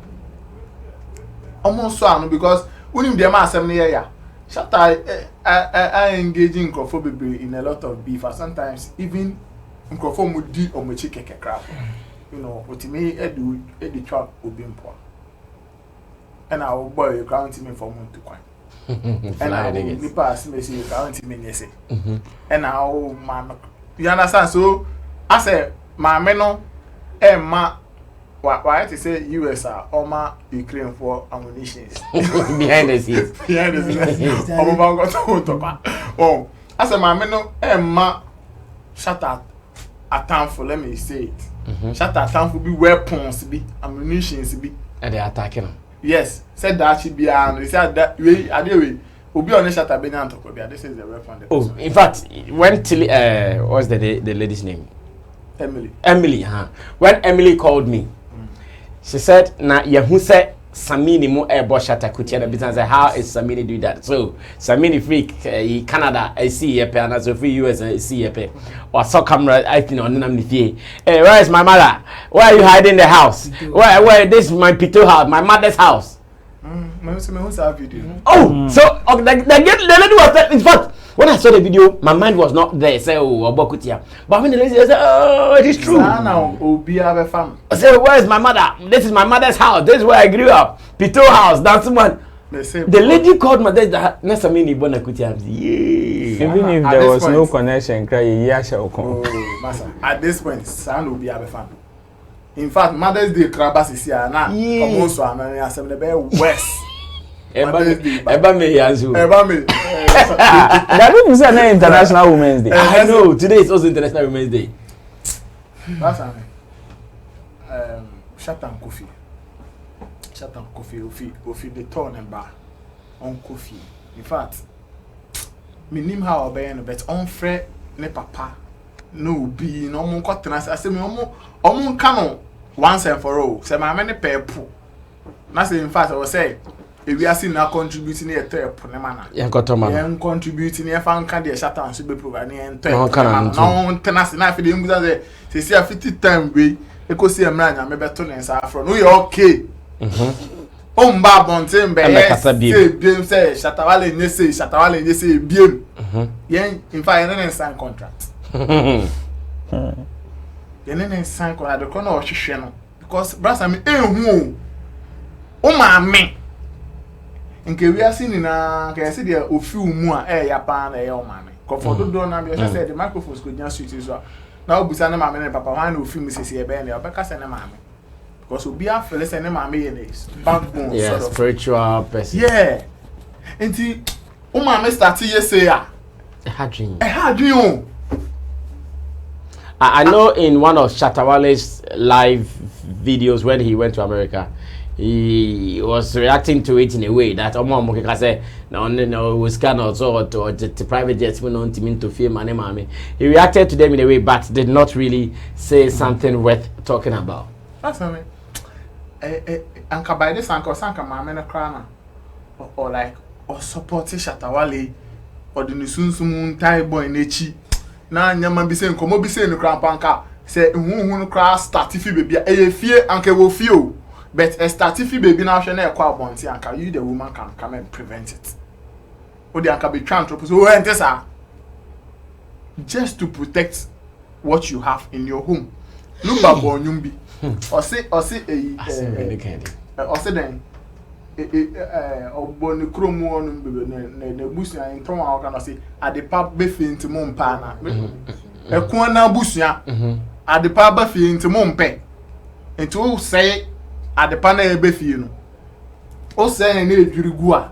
almost swan because when him the mass yeah Shatta I engage in microphone in a lot of beef and sometimes even microphone would do or much crap. You know, what me edu trap obi mpo. And I will boy you count me for month to coin. And I will be pass me say you count me yes. And I man you understand so I say my meno ma why to say US are Oma Ukraine for ammunition
behind the scenes.
Behind the scenes. Oh, I said my meno Emma Shatta attack for let me say it. Shatta attack for be weapons be ammunitions be
and they attacking them.
Yes, said that she be and they said that way anyway. Obi on Shatta be nan talk be this is the weapon.
Oh, in fact, when Tilly what's the lady's name? Emily, huh? When Emily called me, she said, "Na yahu say Sammy mo ebo Shatta kutia the business. How is Sammy do that? So Sammy freak Canada, I see ye pe, and so free US, I see ye pe. Or saw camera, I think on them Hey, where is my mother? Why are you hiding in the house? Where this is my Pito house, my mother's house. Oh, so the lady was in fact. When I saw the video, my mind was not there. Say, oh, Obokutia. But when the lady said, oh, it is true. I said, where is my mother? This is my mother's house. This is where I grew up. Pito house. That's one. The lady called my dad. Even
if there was no connection,
at this point, son will be a fan. In fact, Mother's Day Krabas is here now. Almost one and assembly West.
Eba me yanzu.
That is an International Women's Day.
I know. Today is also International Women's Day.
That's Shatta and Kofi. Shatta and Kofi the turn and bar on Kofi. In fact, me name how obey no bet on frɛ ne papa no be no mon kwatena I say me omo ka once and for all. Say my many people. Na say in fact I was say if we are seeing now contributing a tape, contributing a fan can the Shatta and should be providing and no tenacity. Now, if the say, see a 50 time way, you could see a man and maybe turn and saffron. We okay. Bab say, say, Shatta and say, Shatta and say, bien. In fact, I sign contract. You didn't sign contract, the corner of Shishano because brass I mean, me. Nke we are seeing na can see there ofi mu a ya pa na ya o mame. Ko for do na be say the microphones could just switch so. Now busa na mama ne papa why no film sisi e be na obeka se ne mama. Because obi afele se ne mama ye is backbone
sort of spiritual person.
Yeah. Enti o mama start say ah.
I know in one of Shattawale's live videos when he went to America, he was reacting to it in a way that say no was kind of or the private jets went on to film and mommy. He reacted to them in a way but did not really say something worth talking about.
That's what I mean. Anka by this uncle Sanka mama na crana or like or support Shattawale or the Nusunsumun Thai boy nechi. Na nyama bi se nkomo bi se no krampanka se huhu no kra startifi baby e fie anka wo fie o but a startifi baby na hwe na e kwa abonti anka you the woman can come and prevent it o de anka be twantropo so o ente sa just to protect what you have in your home look back on yumbi o se den oboni kromu onu mbebe na busia nton a oka no se adepa be finti mo mpa na ekon na busia adepa ba finti mo mpe enti o say adepa na ebe fie no o say na edwirigu a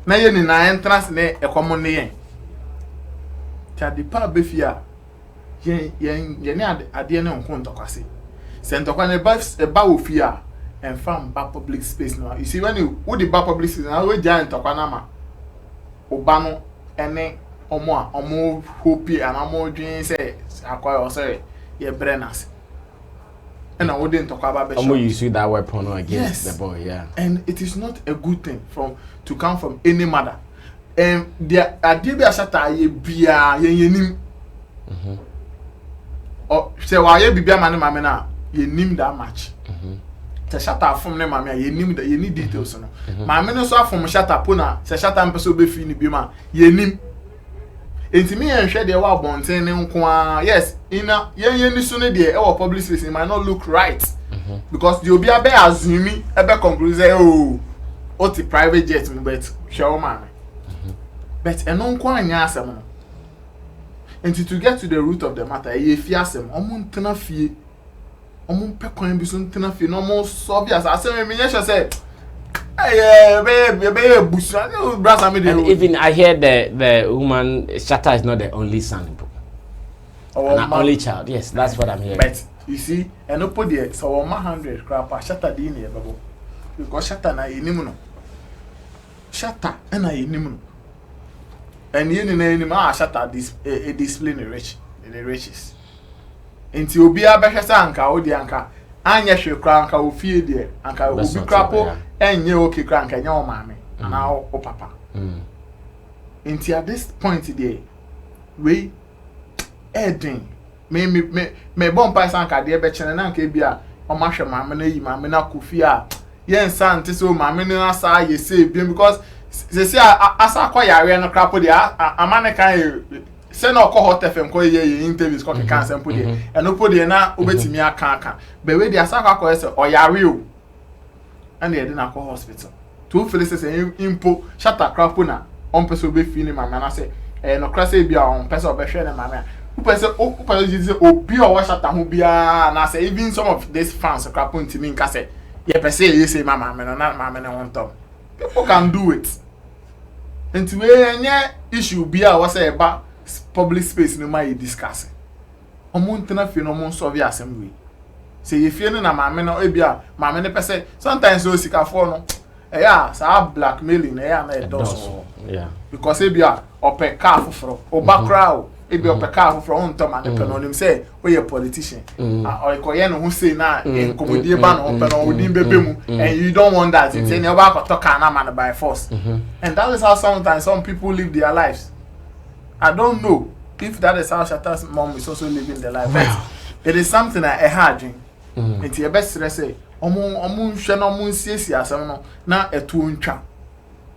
na ye ni na entrance na ekomo ne yen ti adepa be fie a ye ne ade ne nkon tokwase se ntokwa ne ba wo fie a and from bad public space now. You see when you the bad public space now we giant tokwanama obano ene omo hopi and omo dream say akwa or say ye brenas and I wouldn't talk about
omo use that weapon against the boy, yeah,
and it is not a good thing to come from any mother. And there adibe asata ye bia ye nim or say why ye bibia mama na ye nim that much. Se Shatta from ne mama ye nim that ye need details no mama no so afom Shatta pona se Shatta mpeso be fi ni bi ma ye nim enti me en hwe de wa bonten ne nko a yes ina ye ni so ne de e wa public space it might not look right because the obi abe azumi e be conclude say oh o ti private jet mu but show mama but eno nko anya asem no enti to get to the root of the matter ye fi asem omo ntena fie omo pe kwan bi so ntena fie no mo so bi asem me nya say be busa brasa me dey.
And even I hear the woman Shatta is not the only son, an only child. Yes, that's what I'm hearing.
But you see, and no put there so 100 crap Shatta dey near babo because Shatta na enim no Shatta na enim no and you na enim Shatta display the riches. Enti obi abehwesa anka odi anka anya hwe kra anka ofie de anka obi krapo enye oke kra anka nya o maame ana o papa enti at this point there we edin me bon pa sanka de be chene na anka bia o ma hwe maame na yi maame na kofi a yen san te so maame na asa ye say bi because se asa kwa yare no krapo de amane kan se na okọ hot fm ko ye interviews ko kan sample de eno po de na obetimi aka be we de asaka ko se oyare o and they na ko hospital to feel say impo Shatta crapo na on person be feel mama na say no kra say bia on person be hwe na mama who person say obi o wa Shatta ho bia na say even some of these fans crapo ntimi nka say ye person ye say mama me no na mama na won top people can do it enti we enye issue bia wa say ba public space no ma discuss omo ntena fie no mo solve assembly say ye fie no na maame no ebia maame ne pese sometimes o sika for no yeah sa blackmailing na na edoso
yeah
because ebia ope car foforo o background ebia ope car foforo on to man pe no nim say we a politician or ikoye no hu say na enkomodie ba no pe no odin bebe mu and you don't want that it's any oba to car na man by force and that is how sometimes some people live their lives. I don't know if that is how Shatta's mom is also living the life. Well, it is something I had dream. It's your best say, Omun Shana Mun Sisi Asano, na a two incha.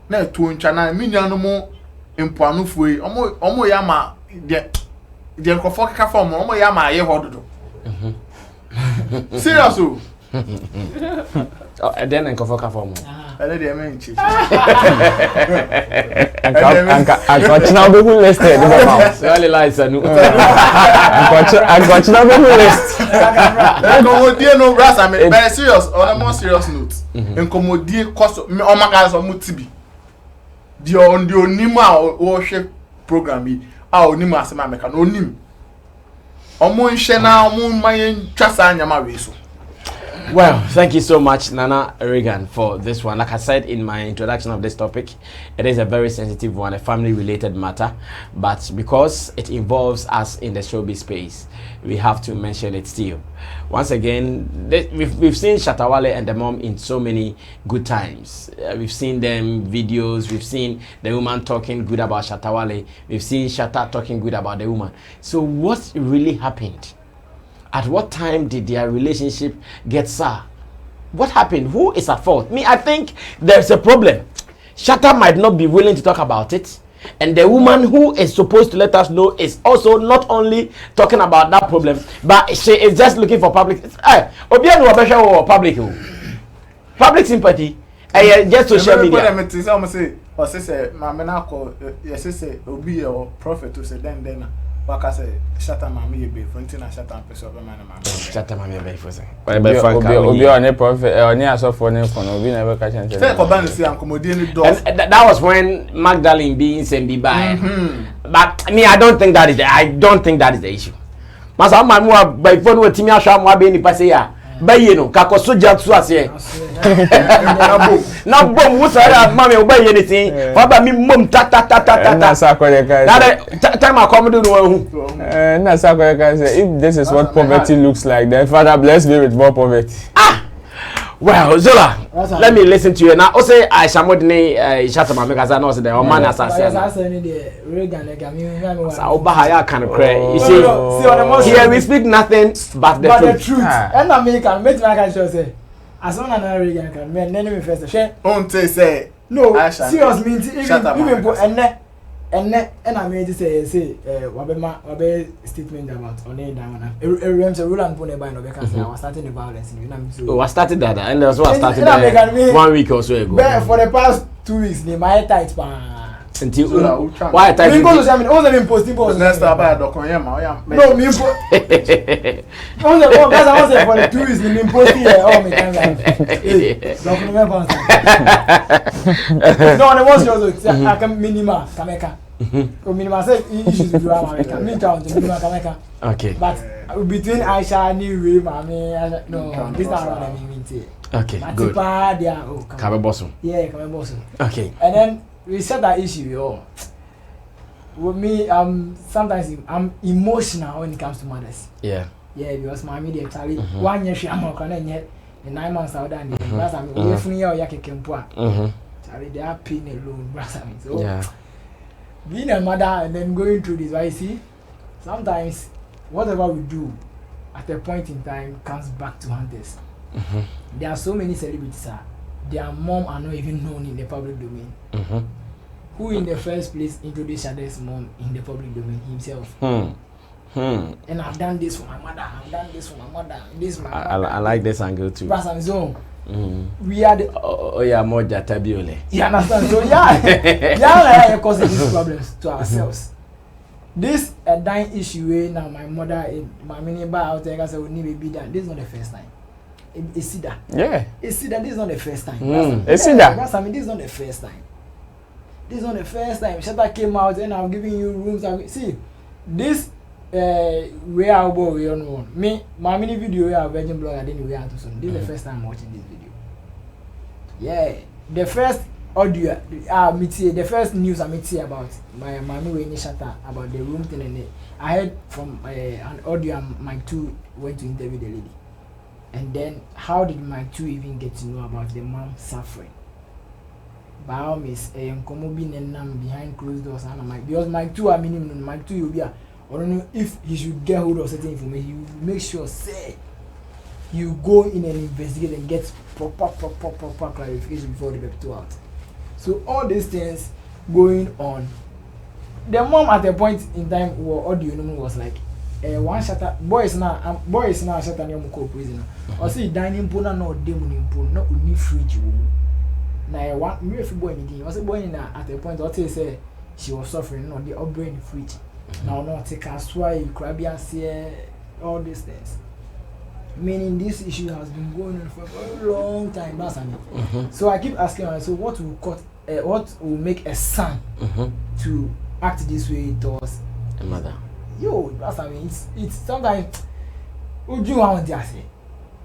Na a two incha, na Miniano Impuanu Fui, Omo Yama, the Kofoka form, Omo Yama, ye hodo. Seriously.
And then in Kofoka form.
let them mention.
I got now be listed.
Really like I
got now be list.
Incomodie no brass. I mean, very serious. On a more serious note, incomodie cost. Oh my God, so mutibi. The onima worship program bi. Onima asema meka no onim. Omo nhye na omo mayen twasa anyama we so.
Well, thank you so much, Nana Reagan, for this one. Like I said in my introduction of this topic, it is a very sensitive one, a family-related matter. But because it involves us in the showbiz space, we have to mention it still. Once again, we've seen Shatta Wale and the mom in so many good times. We've seen them videos. We've seen the woman talking good about Shatta Wale. We've seen Shatta talking good about the woman. So what really happened? At what time did their relationship get sour? What happened? Who is at fault? Me, I think there's a problem. Shatta might not be willing to talk about it. And the woman who is supposed to let us know is also not only talking about that problem, but she is just looking for public. Public sympathy. Just social media.
Waka say Shatta mami ebe fontina Shatta person be man mami
Shatta mami ebe for say
obi on a prophet oni asofo ne kon obi na be ka chen
say ko ban see ankomodie ni do.
That was when Magdalene being sent be by. But me, I don't think that is the issue. Masa ma mu by phone we timi ahwa mu abe ni pase ya baye no ka ko soja tu ase na bom wo sara mama o baye ni tin fa ba mi mom ta
na sa ko de ka
that time I come do no hu
na sa ko de ka say if this is what poverty looks like, then Father bless me with more poverty.
Well, Zola, let me listen to you now. Also, I shall not name Shatta mama because I know the man assassin. Kind of cry. You see, here we speak nothing but the truth.
And American, make my can say, as long as Reagan can, men enemy first.
Don't say
no. Serious means even put and I made to say wabe statement about on a down. Remember, Roland put a bind of because I was starting the violence in Vietnam.
Oh, I started that, and that's what I started 1 week or so ago.
For the past 2 weeks, they my tight pan.
Until why tight?
Because I mean, all the posting posts.
Next time I don't come here, man.
No, me post. On the one, that's I was for the 2 weeks. Me posting here all my time. Don't remember. No, the ones you I can minima kameka. Minima say issues with America. Me count minima kameka.
Okay.
But between Aisha and New Mami, no, this time around I mean.
Okay, good. Kabe bosso.
Yeah, Kabe bosso.
Okay.
And then we said that issue, with me, sometimes I'm emotional when it comes to mothers.
Yeah.
Yeah, because my media actually 1 year she am on yet in 9 months out and that's I'm definitely yake kempua. Charlie, they are pain alone, brother. So
yeah.
Being a mother and then going through this, I see sometimes whatever we do at a point in time comes back to hunters. There are so many celebrities, their mom are not even known in the public domain. Who in the first place introduced Shatta's mom in the public domain? Himself. And I've done this for my mother. I've done this for my mother. This my mother.
I like this angle too.
We are the
more jatabiole.
You understand? So yeah, causing these problems to ourselves. This a dying issue now. My mother, my mini bar out there, I said we need to be done. This is not the first time. It's that.
Yeah.
It's that. This is not the first time.
It's that.
That's I mean. This is not the first time. This is not the first time. Shatta came out and I'm giving you rooms. See, this where I go, we don't know. Me, my mini video where I Virgin blog, I didn't wear to soon. This is the first time I'm watching this video. Yeah, the first audio, the first news I meet about my mommy when Shatta about the room thing and I heard from an audio. Mike 2 went to interview the lady. And then, how did Mike 2 even get to know about the mom suffering? By all means, behind closed doors, and Mike, because Mike 2, I mean, Mike 2, you'll be I don't know if he should get hold of certain information. You make sure, say, you go in and investigate and get proper clarification before the paper out. So, all these things going on. The mom at a point in time, what audio was like, one Shatta boys now Shatta near Muko prison. Or see dining pona no demon in pona, not only fridge. Now one me if boy anything. Was boy in at a point what say she was suffering on the upbringing fridge. Now not take us why Caribbean see all these things. Meaning this issue has been going on for a very long time, So I keep asking her, so what will make a son to act this way towards
a mother?
Yo, that's it's sometimes would you want to say?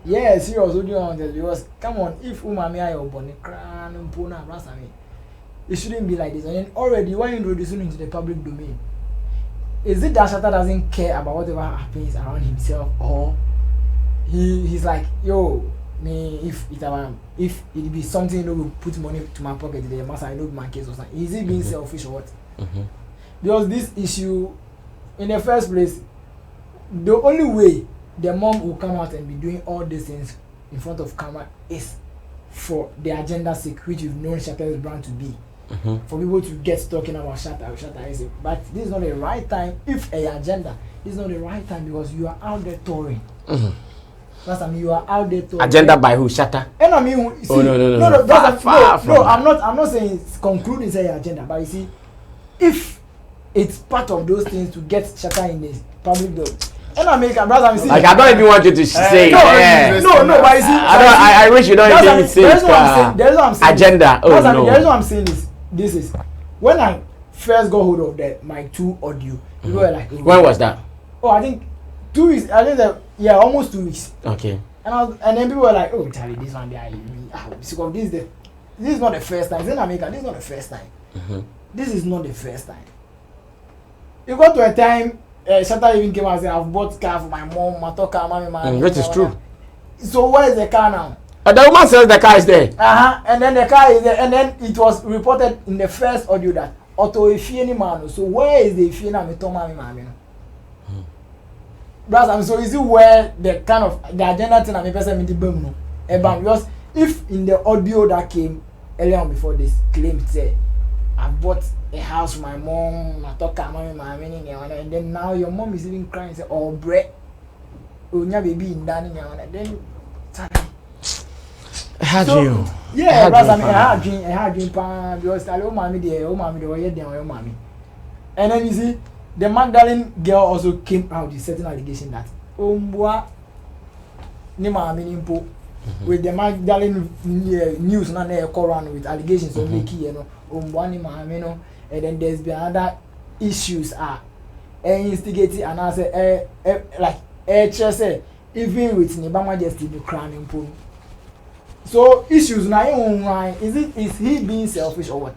Yeah, serious, would you want to because come on, if umami are your bonny crown and puna, it shouldn't be like this. And then already when you introducing into the public domain, is it that Shatta doesn't care about whatever happens around himself, or he's like, yo, me if it be something that will put money to my pocket, the master I know my case or something. Is he being selfish or what? Because this issue, in the first place, the only way the mom will come out and be doing all these things in front of camera is for the agenda's sake, which you've known Shatta's brand to be. For people to get talking about Shatta is it. But this is not the right time. If a agenda, this is not the right time because you are out there touring. That's you are out there touring.
Agenda by who? Shatta?
And I mean, see, no. I'm not saying it's concluding say agenda, but you see, if it's part of those things to get Shatta in the public though. And I make a brother.
Like I don't even want you to say.
No, but you see,
I wish you don't even say.
There's what I'm saying.
Agenda. Oh no.
There's what I'm saying is this is when I first got hold of the mic 2 audio. People were like,
when was that?
Oh, I think 2 weeks. I think almost 2 weeks.
Okay.
And then people were like, oh, Charlie, this one there, this is not the first time. This is not the first time. This is not the first time. You got to a time. Shatta even came out and said, I've bought car for my mom, my car, mommy.
Which is true.
So where is the car now?
The woman says the car is there.
And then the car is there. And then it was reported in the first audio that Otto Efieni man. So where is the Efieni and Toma Mami? So is it where the kind of the agenda thing and person in the boom? Because if in the audio that came earlier on before this claim said, I bought a house for my mom, my and then now your mom is even crying and say, oh bread, oh your baby in Danny, then
had you?
Yeah, I had dream because I mommy there, mommy. And then you see, the Magdalene girl also came out with certain allegation that with the Magdalene news now they call around with allegations of Mickey, and then there's been other issues instigating and I say like HSA even with Niba Majesty the crown in. So issues now is he being selfish or what?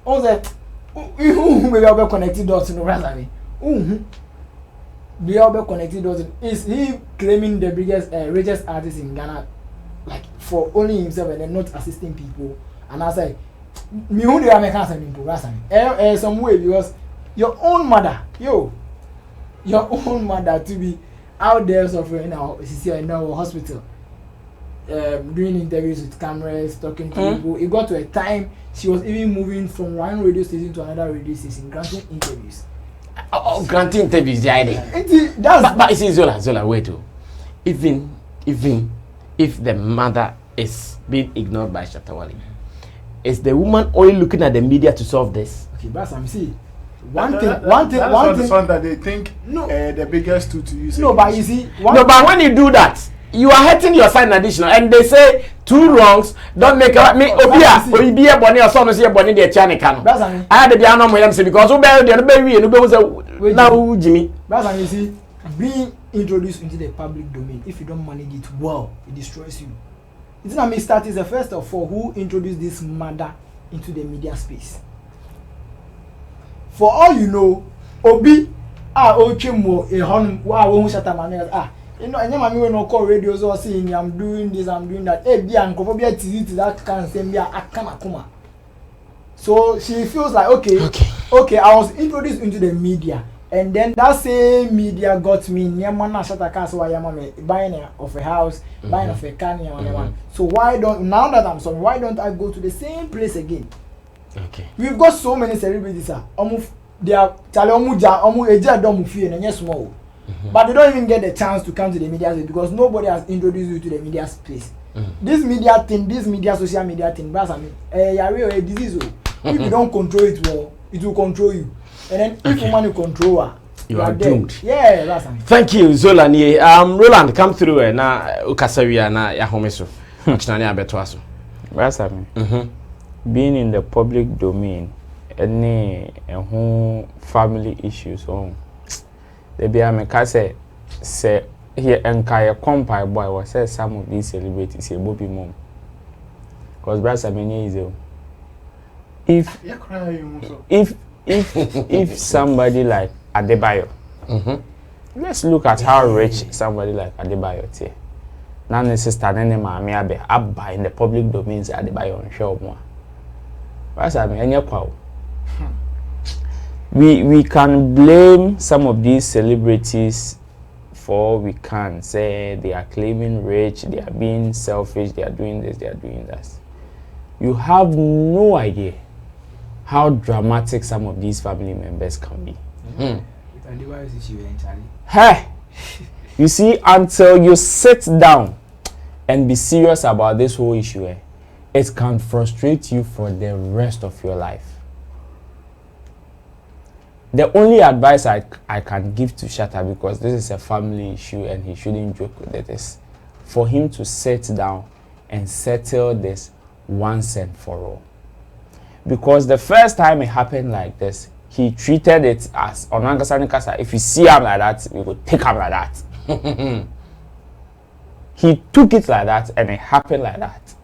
On that maybe I'll be connected dots in the rest the other connected dots is he claiming the biggest richest artist in Ghana like for only himself and then not assisting people? And I say me who they are making some way because your own mother to be out there suffering in our hospital doing interviews with cameras, talking to people. It got to a time she was even moving from one radio station to another radio station, granting interviews.
Granting interviews, the idea. But it's Zola, wait. Even if the mother is being ignored by Shatta Wale, is the woman only looking at the media to solve this?
Okay, but I'm see.
One thing that they think the biggest tool to use.
No, but you see,
but when you do that, you are hurting your side additional, and they say 2 wrongs don't make a me Obia Bonnie or son of Bonnie the Chanicano. I had the piano because who bear the baby and who was now Jimmy.
But you see, being introduced into the public domain, if you don't manage it well, it destroys you. It's not me start is the first of all who introduced this mother into the media space. For all you know, Obi Ochimo a hon who Shatta man you know, and your mommy will not call radios or saying I'm doing this, I'm doing that. Hey, be uncle, be a TV to that can send me a akama. So she feels like okay, I was introduced into the media, and then that same media got me near Mana Shatta Castle, buying of a house, buying of a car, So why don't now that I'm sorry, why don't I go to the same place again?
Okay.
We've got so many celebrities, they are small. But they don't even get the chance to come to the media space because nobody has introduced you to the media space. This media thing, this social media thing, that's I mean, a disease. If you don't control it well, it will control you. And then if woman you control her,
you are doomed.
Yeah, that's I mean.
Thank you, Zolani. Roland, come through na ukasawia na ya homeso. Chinani abeto aso.
That's I mean. Being in the public domain, any family issues, they be say here entire compile boy was say some of these celebrities say Bobby mom. Because brass I mean easy. If somebody like Adebayo, let's look at how rich somebody like Adebayo is. Now the sister nene maami abe abba in the public domains Adebayo on show more. Brass I mean any kwao. We can blame some of these celebrities for we can say they are claiming rich, they are being selfish, they are doing this, they are doing that. You have no idea how dramatic some of these family members can be. Hey, you see, until you sit down and be serious about this whole issue, it can frustrate you for the rest of your life. The only advice I can give to Shatta, because this is a family issue and he shouldn't joke with it, is for him to sit down and settle this once and for all. Because the first time it happened like this, he treated it as Onangasanikasa. If you see him like that, we will take him like that. He took it like that and it happened like that.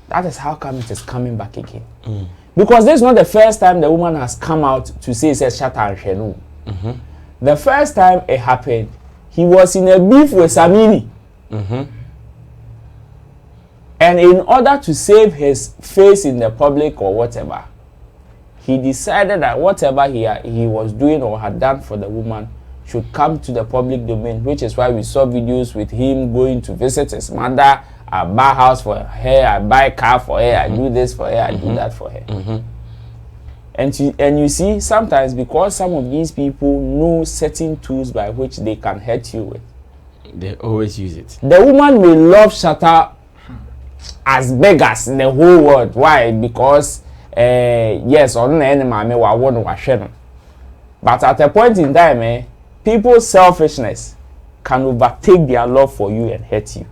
That is how come it is coming back again. Because this is not the first time the woman has come out to say Shatta and Shenu. The first time it happened, he was in a beef with Sammy. And in order to save his face in the public or whatever, he decided that whatever he was doing or had done for the woman should come to the public domain, which is why we saw videos with him going to visit his mother. I buy house for her, I buy car for her, I do this for her, I do that for her. And you see, sometimes because some of these people know certain tools by which they can hurt you with,
they always use it.
The woman may love Shatta as big as the whole world. Why? Because yes, on the enemy I want to wash them. But at a point in time, people's selfishness can overtake their love for you and hurt you.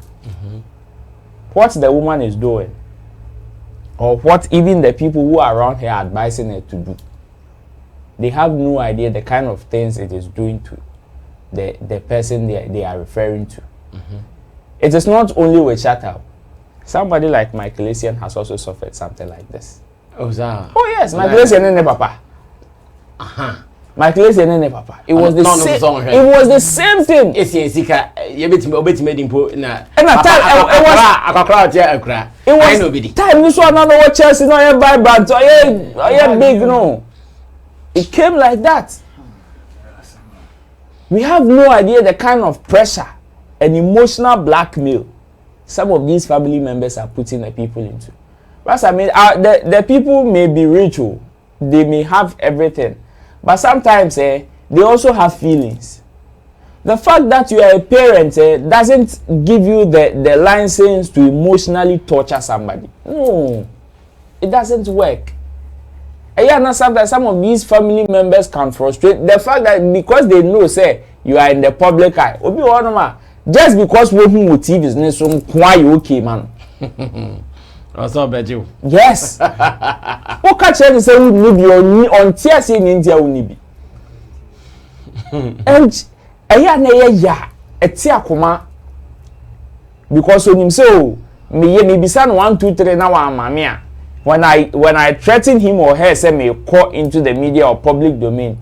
What the woman is doing, or what even the people who are around her advising her to do, they have no idea the kind of things it is doing to the person they are referring to. It is not only with Shatta. Somebody like Michaelasian has also suffered something like this.
Oh,
yes, Michaelasian and papa. Michaelasian and papa. It was the same. It was the same thing.
It
was time this one not what Chelsea no buy bad or big no. It came like that. We have no idea the kind of pressure and emotional blackmail some of these family members are putting the people into. But I mean, the people may be rich, they may have everything, but sometimes they also have feelings. The fact that you are a parent doesn't give you the license to emotionally torture somebody. No, it doesn't work. And sometimes some of these family members can frustrate the fact that because they know, say, you are in the public eye. Just because working with TV is so quiet, okay, man.
Also, bet you.
Yes. What catch you say we need on tears in India we need. And because when him say me be san 1 2 3 now mamia. When I threaten him or her say me call into the media or public domain,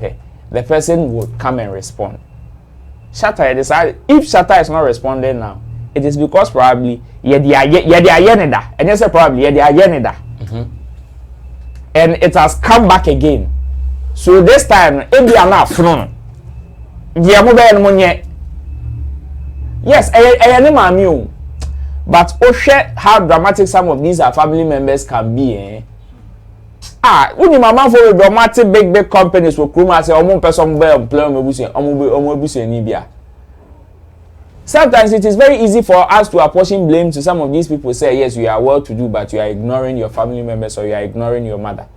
the person would come and respond. Shatta decided if Shatta is not responding now, it is because probably and yes probably and it has come back again. So this time it be enough from yes but how dramatic some of these family members can be. When your mama for dramatic big companies will come and say, person Sometimes it is very easy for us to apportion blame to some of these people. Say, yes, you are well to do, but you are ignoring your family members or you are ignoring your mother.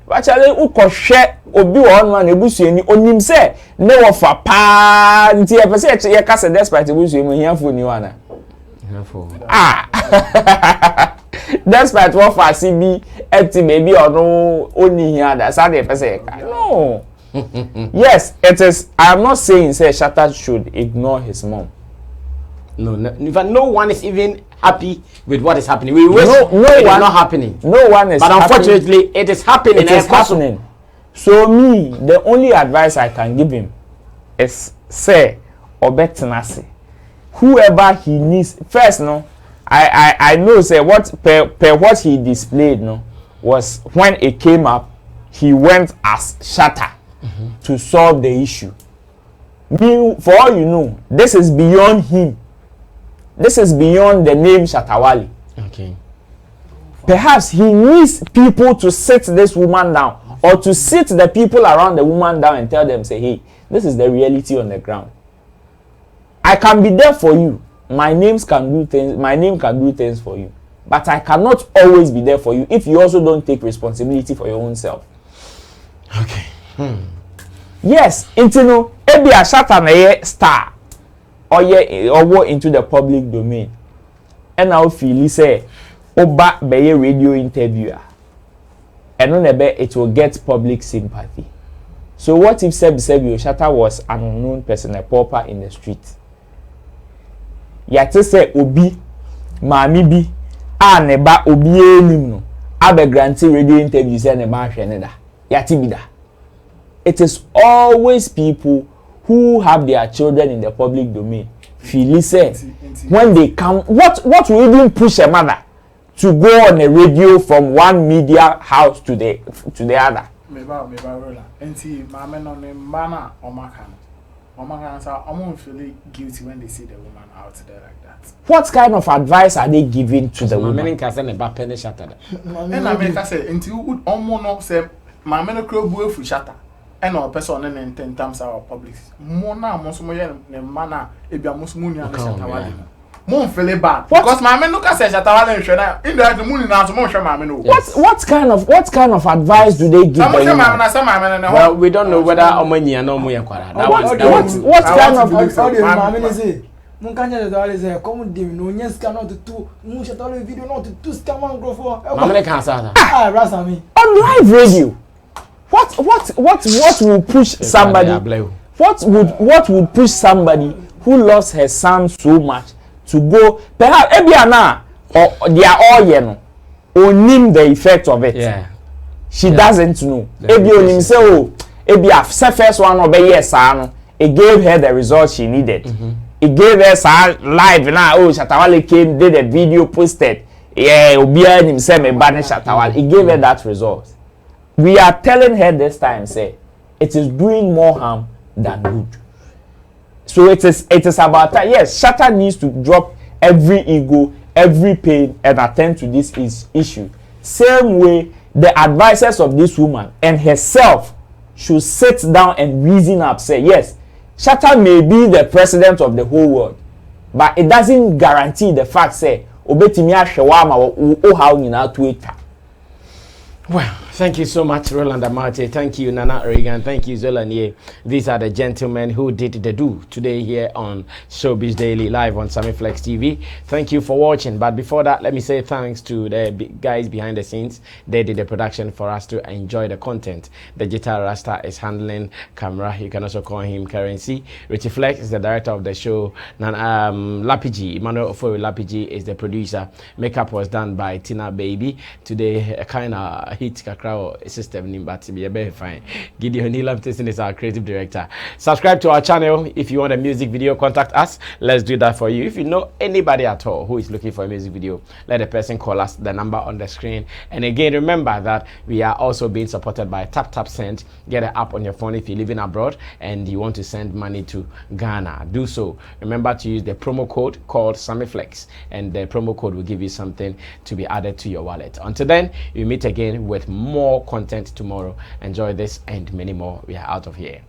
But I share obi one man ebusuani onim say ne wo fa pa nti e pese ye kase despite ebusuani hiafo ni wana. Despite what for CB empty baby or no only here that sad they pese no. Yes, it is. I am not saying say Shatta should ignore his mom.
No, in fact, no one is even happy with what is happening. We wish
no
it is
one,
not happening.
No one is.
But unfortunately, it is happening.
It is happening. So me, the only advice I can give him is say obetenase. Whoever he needs first, no. I know say what per what he displayed, no, was when it came up, he went as Shatta to solve the issue. Me, for all you know, this is beyond him. This is beyond the name Shattawale.
Okay.
Perhaps he needs people to sit this woman down or to sit the people around the woman down and tell them, say, hey, this is the reality on the ground. I can be there for you. My name can do things for you. But I cannot always be there for you if you also don't take responsibility for your own self.
Okay.
Yes, intino ebi a Shatta na ye star. Or go into the public domain. And now feel say oba be a radio interviewer. And on it will get public sympathy. So what if Sebio Shatta was an unknown person, a pauper in the street? Yate say obi maami bi a neba obi enim no abe granted radio interview say neba hwene da. Yate bi da. It is always people who have their children in the public domain. Feel say when they come, what will even push a mother to go on a radio from one media house to the other?
Feel guilty when they see the woman out there like that.
What kind of advice are they giving to the woman?
And
I say until no say my men crowd for Shatta. And our person in terms of our public. Mona Mosmoya Mana Ebia Mosmunia Shattawale. Mon feel bad. Because my men look at Shattawale and Shana in the moon now to Mosha Mamino.
What kind of advice do they give?
Well, we don't know whether Omania no Moya Quara.
What kind of
advice? Munkanya dale ze como dim no nyes cannot do musha dale video not to scam and grow for.
Mamele cancer.
Ah, Rasami.
On live radio. What will push somebody? What would push somebody who lost her son so much to go? Perhaps Ebiana or they are all onim the effect of it.
Yeah.
She doesn't know. Ebi onim say oh Ebi first one obe yes it gave her the result she needed. It gave her live now. Oh Shattawale came did a video posted. Yeah, Obia himself me banish Shattawale. It gave her that result. We are telling her this time, say, it is doing more harm than good. So it is about that. Yes, Shatta needs to drop every ego, every pain, and attend to this issue. Same way, the advisors of this woman and herself should sit down and reason up. Say, yes, Shatta may be the president of the whole world, but it doesn't guarantee the fact, say, obetimi ahwewama o how nyina to eta.
Well, thank you so much, Roland Amate. Thank you, Nana Reagan. Thank you, Zolanie. These are the gentlemen who did the do today here on Showbiz Daily live on Sammy Flex TV. Thank you for watching. But before that, let me say thanks to the guys behind the scenes. They did the production for us to enjoy the content. The Digital Rasta is handling camera. You can also call him Currency. Richie Flex is the director of the show. Lapiji, Emmanuel Ofoyo Lapiji is the producer. Makeup was done by Tina Baby. Today, a kind of hit kakra system name, but be very fine. Gideon Nilam is our creative director. Subscribe to our channel. If you want a music video, contact us. Let's do that for you. If you know anybody at all who is looking for a music video, let the person call us, the number on the screen. And again, remember that we are also being supported by Tap Send. Get an app on your phone if you're living abroad and you want to send money to Ghana. Do so. Remember to use the promo code called SammyFlex, and the promo code will give you something to be added to your wallet. Until then, we meet again with more content tomorrow. Enjoy this and many more. We are out of here.